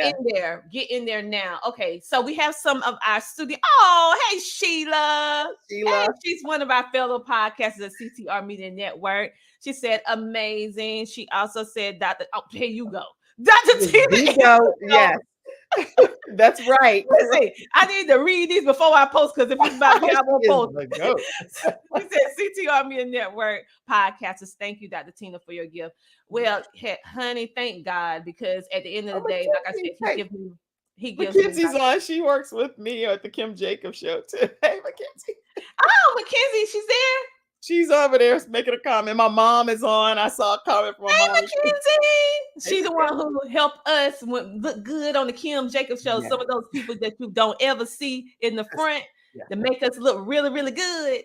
in there now. Okay, so we have some of our studio. Oh, hey, Sheila. Hey, she's one of our fellow podcasters at CTR Media Network. She said amazing. She also said, Dr. Oh, here you go. Dr. Tina. Yes. That's right. Listen, I need to read these before I post, because if it's about me, I won't post. We said CTR Media Network podcasters. Thank you, Dr. Tina, for your gift. Well, honey, thank God, because at the end of the day, like I said, he gives Mackenzie's on. She works with me at the Kim Jacobs Show too. Hey, Mackenzie. Oh, Mackenzie, she's there. She's over there making a comment. My mom is on. I saw a comment from my mom. Mackenzie. She's the one who helped us look good on the Kim Jacobs Show. Yeah. Some of those people that you don't ever see in the front to make us look really, really good.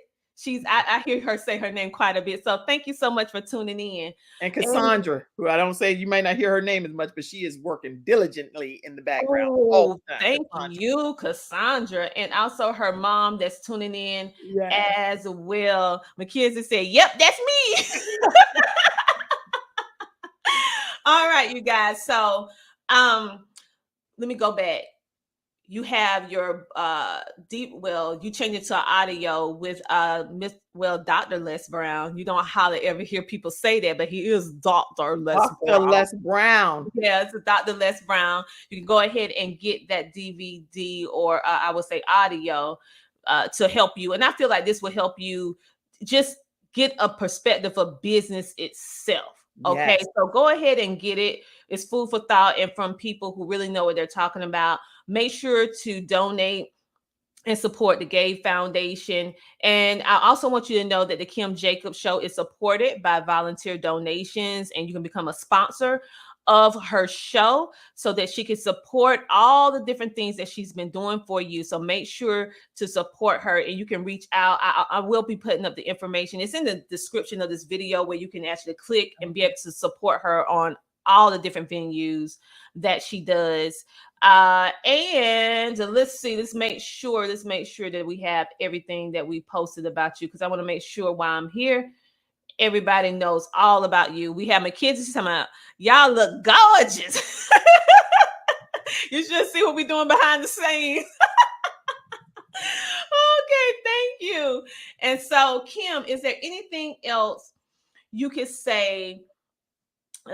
I hear her say her name quite a bit. So thank you so much for tuning in. And Cassandra, who I don't say, you might not hear her name as much, but she is working diligently in the background. Oh, thank you, Cassandra. And also her mom that's tuning in as well. Mackenzie said, yep, that's me. All right, you guys. So let me go back. You have your you change it to audio with Dr. Les Brown. You don't hardly ever hear people say that, but he is Dr. Les Brown. Yeah, it's Dr. Les Brown. You can go ahead and get that DVD or I would say audio to help you. And I feel like this will help you just get a perspective of business itself. Okay, so go ahead and get it. It's food for thought and from people who really know what they're talking about. Make sure to donate and support the Gay Foundation. And I also want you to know that the Kim Jacobs Show is supported by volunteer donations, and you can become a sponsor of her show so that she can support all the different things that she's been doing for you. So make sure to support her, and you can reach out. I will be putting up the information. It's in the description of this video where you can actually click and be able to support her on all the different venues that she does. And let's see, let's make sure that we have everything that we posted about you, because I want to make sure while I'm here, everybody knows all about you. We have Mackenzie. She's talking about, y'all look gorgeous. You should see what we're doing behind the scenes. Okay, thank you. And so, Kim, is there anything else you could say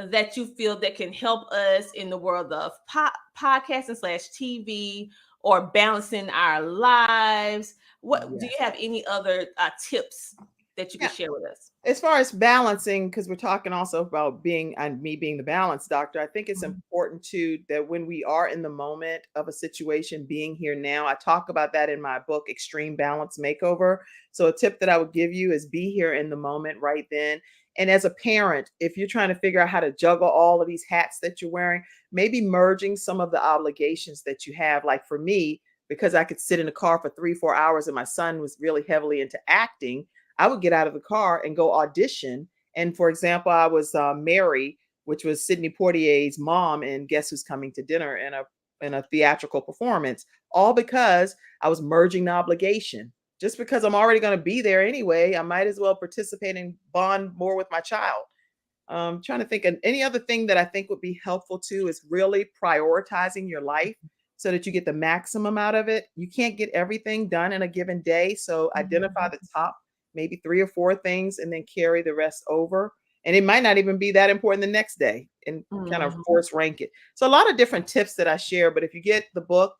that you feel that can help us in the world of podcasting / TV or balancing our lives? Do you have any other tips that you can share with us? As far as balancing, because we're talking also about me being the balance doctor, I think it's important too that when we are in the moment of a situation, being here now, I talk about that in my book, Extreme Balance Makeover. So a tip that I would give you is be here in the moment right then. And as a parent, if you're trying to figure out how to juggle all of these hats that you're wearing, maybe merging some of the obligations that you have. Like for me, because I could sit in the car for 3-4 hours and my son was really heavily into acting, I would get out of the car and go audition. And for example, I was Mary, which was Sidney Poitier's mom, and Guess Who's Coming to Dinner in a theatrical performance, all because I was merging the obligation. Just because I'm already going to be there anyway, I might as well participate and bond more with my child. Trying to think of any other thing that I think would be helpful too is really prioritizing your life so that you get the maximum out of it. You can't get everything done in a given day. So identify the top, maybe 3 or 4 things, and then carry the rest over. And it might not even be that important the next day, and kind of force rank it. So a lot of different tips that I share, but if you get the book,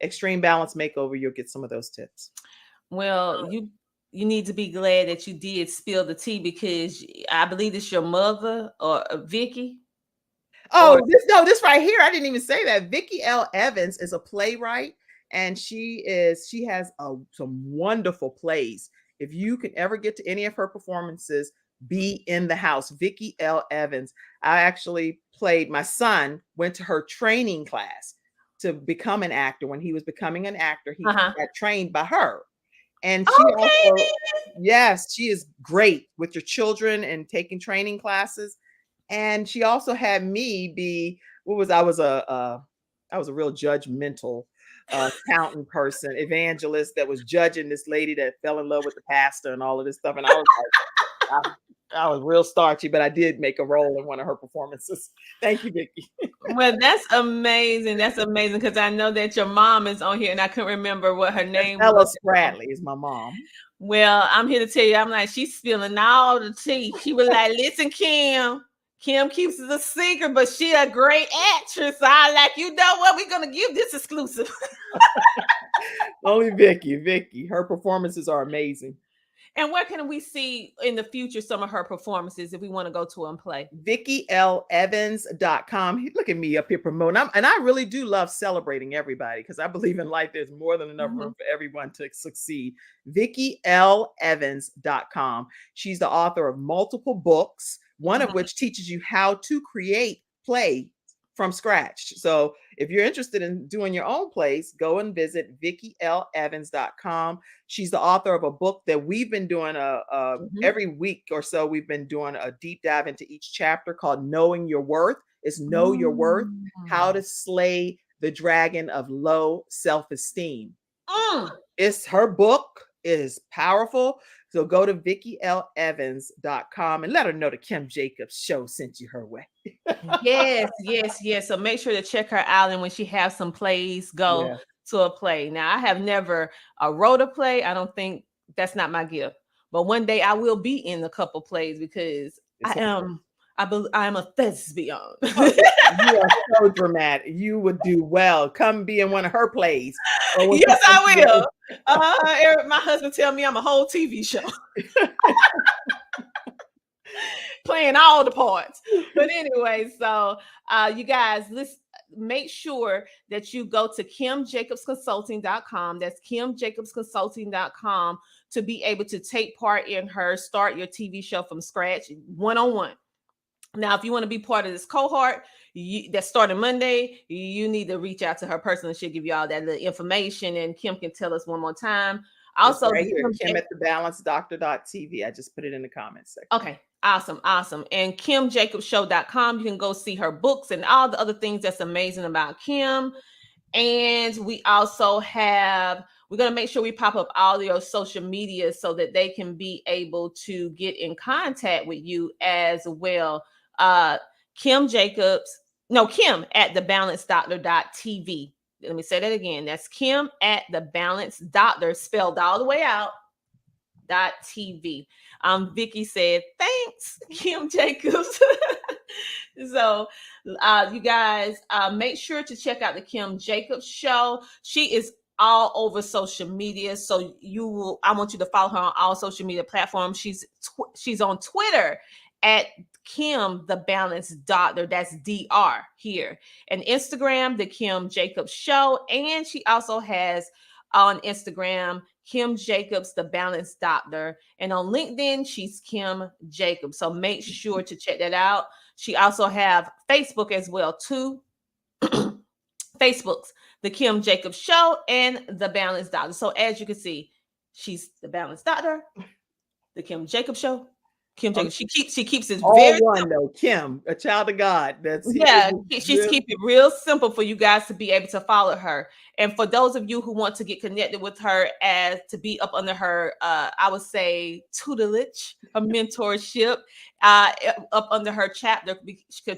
Extreme Balance Makeover, you'll get some of those tips. Well, you need to be glad that you did spill the tea, because I believe it's your mother or Vicky. Oh, this right here. I didn't even say that. Vicki L. Evans is a playwright, and she has some wonderful plays. If you can ever get to any of her performances, be in the house. Vicki L. Evans. I actually played. My son went to her training class to become an actor. When he was becoming an actor, he got trained by her. And she also, yes, she is great with your children and taking training classes. And she also had me be, I was a real judgmental accountant person, evangelist that was judging this lady that fell in love with the pastor and all of this stuff. And I was like, I was real starchy, but I did make a role in one of her performances. Thank you, Vicki. Well, that's amazing. That's amazing, because I know that your mom is on here, and I couldn't remember what her name was. Bradley is my mom. Well, I'm here to tell you, I'm like, she's spilling all the tea. She was like, listen, Kim keeps it a secret, but she a great actress. So I like, you know what? We're going to give this exclusive. Only Vicki. Her performances are amazing. And where can we see in the future some of her performances if we want to go to and play? VickiLEvans.com. Look at me up here promoting. And I really do love celebrating everybody, because I believe in life there's more than enough room for everyone to succeed. VickiLEvans.com. She's the author of multiple books, one of which teaches you how to create play from scratch. So if you're interested in doing your own plays, go and visit VickiLEvans.com. She's the author of a book that we've been doing every week or so. We've been doing a deep dive into each chapter called Knowing Your Worth. It's Know Your Worth, How to Slay the Dragon of Low Self-Esteem. It's her book. It is powerful. So go to VickiLEvans.com and let her know the Kim Jacobs Show sent you her way. Yes. So make sure to check her out. And when she has some plays, go to a play. Now, I have never wrote a play. I don't think that's not my gift. But one day I will be in a couple plays, because I am a thespian. You are so dramatic. You would do well. Come be in one of her plays. Yes, I will. My husband tell me I'm a whole TV show. Playing all the parts. But anyway, so you guys, let's make sure that you go to KimJacobsConsulting.com. That's KimJacobsConsulting.com to be able to take part in her Start Your TV Show from Scratch one-on-one. Now, if you want to be part of this cohort that's starting Monday, you need to reach out to her personally. She'll give you all that little information, and Kim can tell us one more time. Also, right here, Kim at thebalancedoctor.tv. I just put it in the comments section. Okay, awesome. And KimJacobsShow.com. You can go see her books and all the other things that's amazing about Kim. And we also we're going to make sure we pop up all your social media so that they can be able to get in contact with you as well. Kim at thebalancedoctor.tv. Let me say that again. That's Kim at thebalancedoctor, spelled all the way out, .tv. Vicki said, thanks, Kim Jacobs. So you guys make sure to check out the Kim Jacobs Show. She is all over social media. So I want you to follow her on all social media platforms. She's on Twitter at Kim the Balanced Doctor. That's DR here. And Instagram, the Kim Jacobs Show. And she also has on Instagram, Kim Jacobs, the Balanced Doctor. And on LinkedIn, she's Kim Jacobs. So make sure to check that out. She also have Facebook as well, too. Facebook's the Kim Jacobs Show and the Balanced Doctor. So as you can see, she's the Balanced Doctor, the Kim Jacobs Show. Kim Jacobs. She keeps it all very one simple. though. Kim, a child of God. She's keeping it real simple for you guys to be able to follow her. And for those of you who want to get connected with her as to be up under her, I would say tutelage, a mentorship, up under her chapter,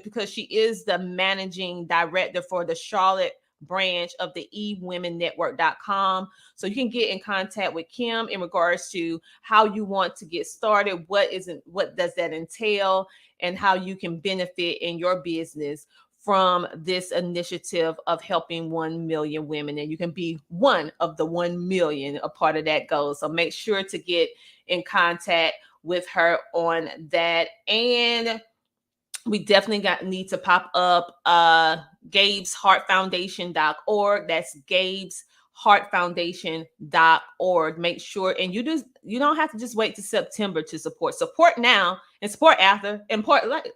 because she is the managing director for the Charlotte branch of the eWomenNetwork.com. So you can get in contact with Kim in regards to how you want to get started, what does that entail, and how you can benefit in your business from this initiative of helping 1 million women. And you can be one of the 1 million, a part of that goal. So make sure to get in contact with her on that. And we definitely need to pop up Gabe'sHeartFoundation.org. That's Gabe'sHeartFoundation.org. Make sure, and you don't have to just wait to September to support. Support now and support after and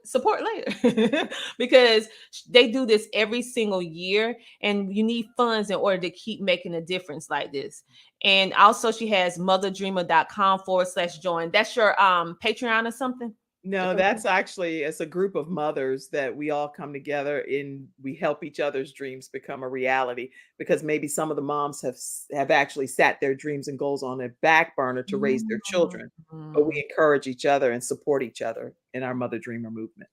support later because they do this every single year, and you need funds in order to keep making a difference like this. And also, she has motherdreamer.com/join. That's your Patreon or something? No, that's actually, it's a group of mothers that we all come together and we help each other's dreams become a reality, because maybe some of the moms have actually sat their dreams and goals on a back burner to raise their children. But we encourage each other and support each other in our Mother Dreamer movement.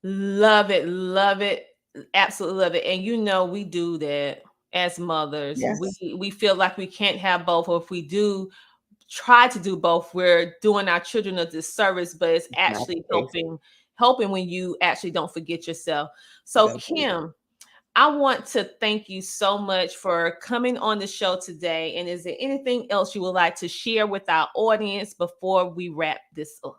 Love it, love it, absolutely love it. And we do that as mothers. Yes. We feel like we can't have both, or if we do try to do both, we're doing our children a disservice, but it's actually helping when you actually don't forget yourself. So Kim, I want to thank you so much for coming on the show today. And is there anything else you would like to share with our audience before we wrap this up?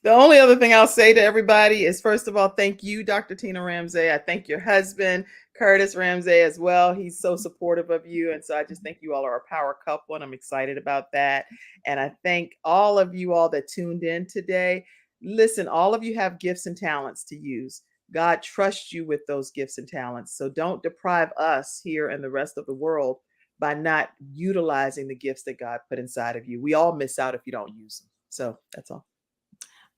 The only other thing I'll say to everybody is, first of all, thank you, Dr. Tina Ramsay. I thank your husband, Curtis Ramsay, as well. He's so supportive of you. And so I just think you all are a power couple, and I'm excited about that. And I thank all of you all that tuned in today. Listen, all of you have gifts and talents to use. God trusts you with those gifts and talents. So don't deprive us here and the rest of the world by not utilizing the gifts that God put inside of you. We all miss out if you don't use them. So that's all.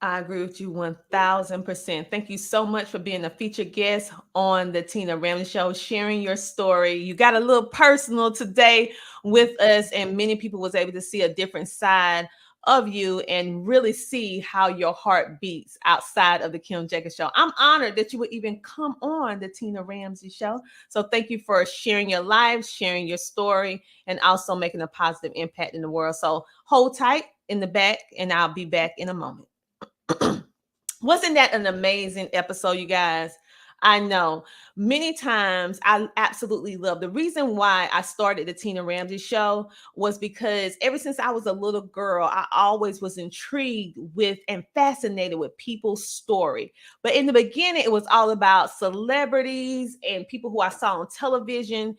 I agree with you 1000%. Thank you so much for being a featured guest on the Tina Ramsay Show, sharing your story. You got a little personal today with us, and many people was able to see a different side of you and really see how your heart beats outside of the Kim Jacobs Show. I'm honored that you would even come on the Tina Ramsay Show. So thank you for sharing your life, sharing your story, and also making a positive impact in the world. So hold tight in the back, and I'll be back in a moment. Wasn't that an amazing episode, you guys? I know many times I absolutely love the reason why I started the Tina Ramsay Show was because ever since I was a little girl, I always was intrigued with and fascinated with people's story. But in the beginning, it was all about celebrities and people who I saw on television,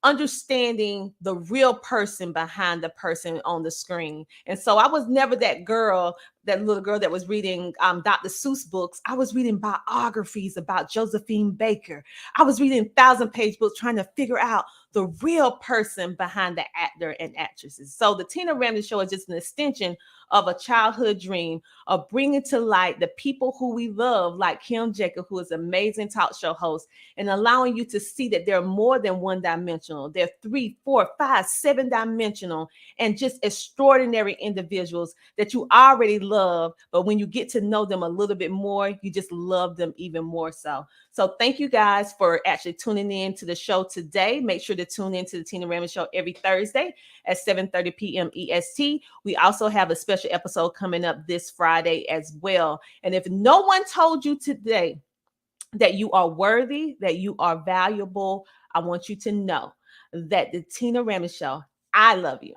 understanding the real person behind the person on the screen. And so I was never that little girl that was reading Dr. Seuss books. I was reading biographies about Josephine Baker. I was reading 1,000-page books trying to figure out the real person behind the actor and actresses. So the Tina Ramsay Show is just an extension of a childhood dream of bringing to light the people who we love, like Kim Jacobs, who is an amazing talk show host, and allowing you to see that they're more than one-dimensional. They're 3, 4, 5, 7-dimensional, and just extraordinary individuals that you already love. But when you get to know them a little bit more, you just love them even more so. So thank you guys for actually tuning in to the show today. Make sure to tune in to the Tina Ramsay Show every Thursday at 7:30 PM EST. We also have a special episode coming up this Friday as well. And if no one told you today that you are worthy, that you are valuable, I want you to know that the Tina Ramsay Show, I love you.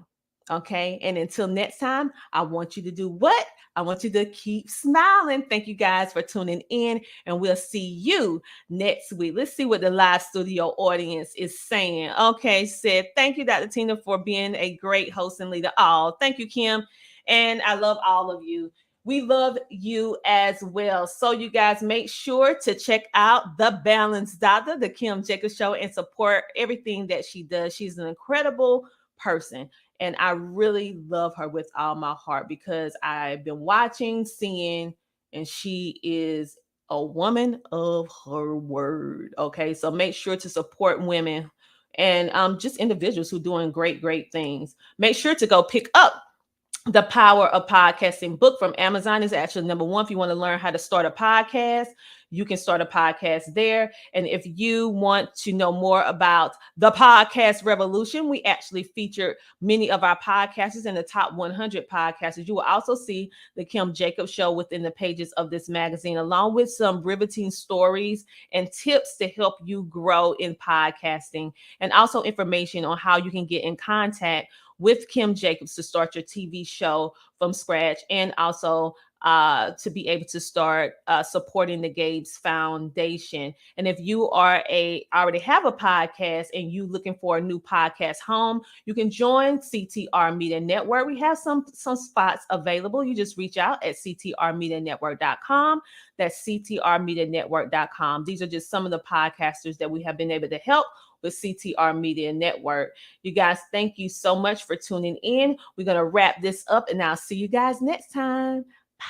Okay. And until next time, I want you to do what? I want you to keep smiling. Thank you guys for tuning in, and we'll see you next week. Let's see what the live studio audience is saying. Okay, said, thank you, Dr. Tina, for being a great host and leader. Oh, thank you, Kim. And I love all of you. We love you as well. So you guys make sure to check out The Balanced Doctor, the Kim Jacobs Show, and support everything that she does. She's an incredible person. And I really love her with all my heart because I've been watching, seeing, and she is a woman of her word. Okay, so make sure to support women and just individuals who are doing great, great things. Make sure to go pick up The Power of Podcasting book from Amazon. Is actually #1. If you want to learn how to start a podcast, you can start a podcast there. And if you want to know more about the podcast revolution, we actually featured many of our podcasters in the top 100 podcasters. You will also see the Kim Jacobs Show within the pages of this magazine, along with some riveting stories and tips to help you grow in podcasting, and also information on how you can get in contact with Kim Jacobs to start your TV show from scratch, and also to be able to start supporting the Gates Foundation. And if you already have a podcast and you looking for a new podcast home, you can join CTR Media Network. We have some spots available. You just reach out at ctrmedianetwork.com. That's ctrmedianetwork.com. These are just some of the podcasters that we have been able to help with CTR Media Network. You guys, thank you so much for tuning in. We're going to wrap this up, and I'll see you guys next time. Bye.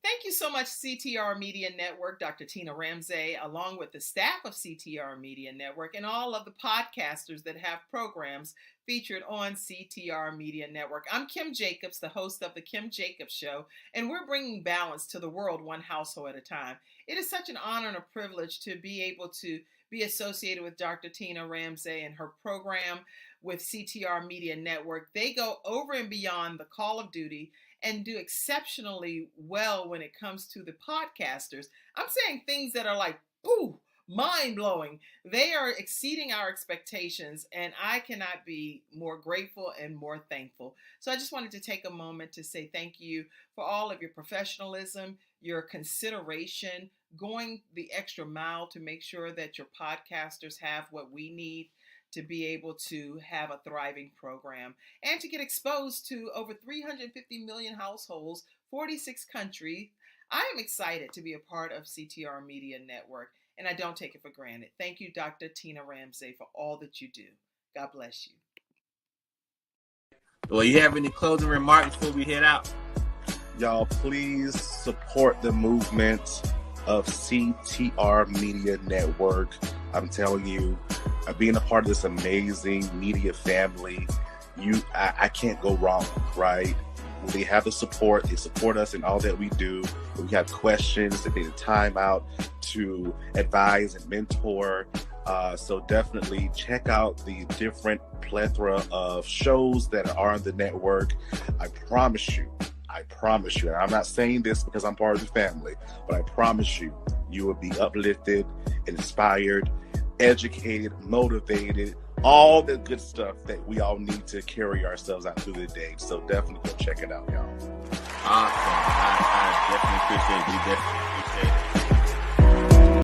Thank you so much, CTR Media Network, Dr. Tina Ramsay, along with the staff of CTR Media Network and all of the podcasters that have programs featured on CTR Media Network. I'm Kim Jacobs, the host of The Kim Jacobs Show, and we're bringing balance to the world one household at a time. It is such an honor and a privilege to be able to be associated with Dr. Tina Ramsay and her program with CTR Media Network. They go over and beyond the call of duty and do exceptionally well when it comes to the podcasters. I'm saying things that are like, ooh, mind-blowing. They are exceeding our expectations, and I cannot be more grateful and more thankful. So I just wanted to take a moment to say thank you for all of your professionalism, your consideration, going the extra mile to make sure that your podcasters have what we need to be able to have a thriving program and to get exposed to over 350 million households, 46 countries. I am excited to be a part of CTR Media Network, and I don't take it for granted. Thank you, Dr. Tina Ramsay, for all that you do. God bless you. Well, you have any closing remarks before we head out? Y'all, please support the movement of CTR Media Network. I'm telling you, being a part of this amazing media family, I can't go wrong, right? They have the support. They support us in all that we do. If we have questions, they take the time out to advise and mentor. So definitely check out the different plethora of shows that are on the network. I promise you, and I'm not saying this because I'm part of the family, but I promise you, you will be uplifted, inspired, educated, motivated, all the good stuff that we all need to carry ourselves out through the day. So definitely go check it out, y'all. Awesome. I definitely appreciate it. We definitely appreciate it.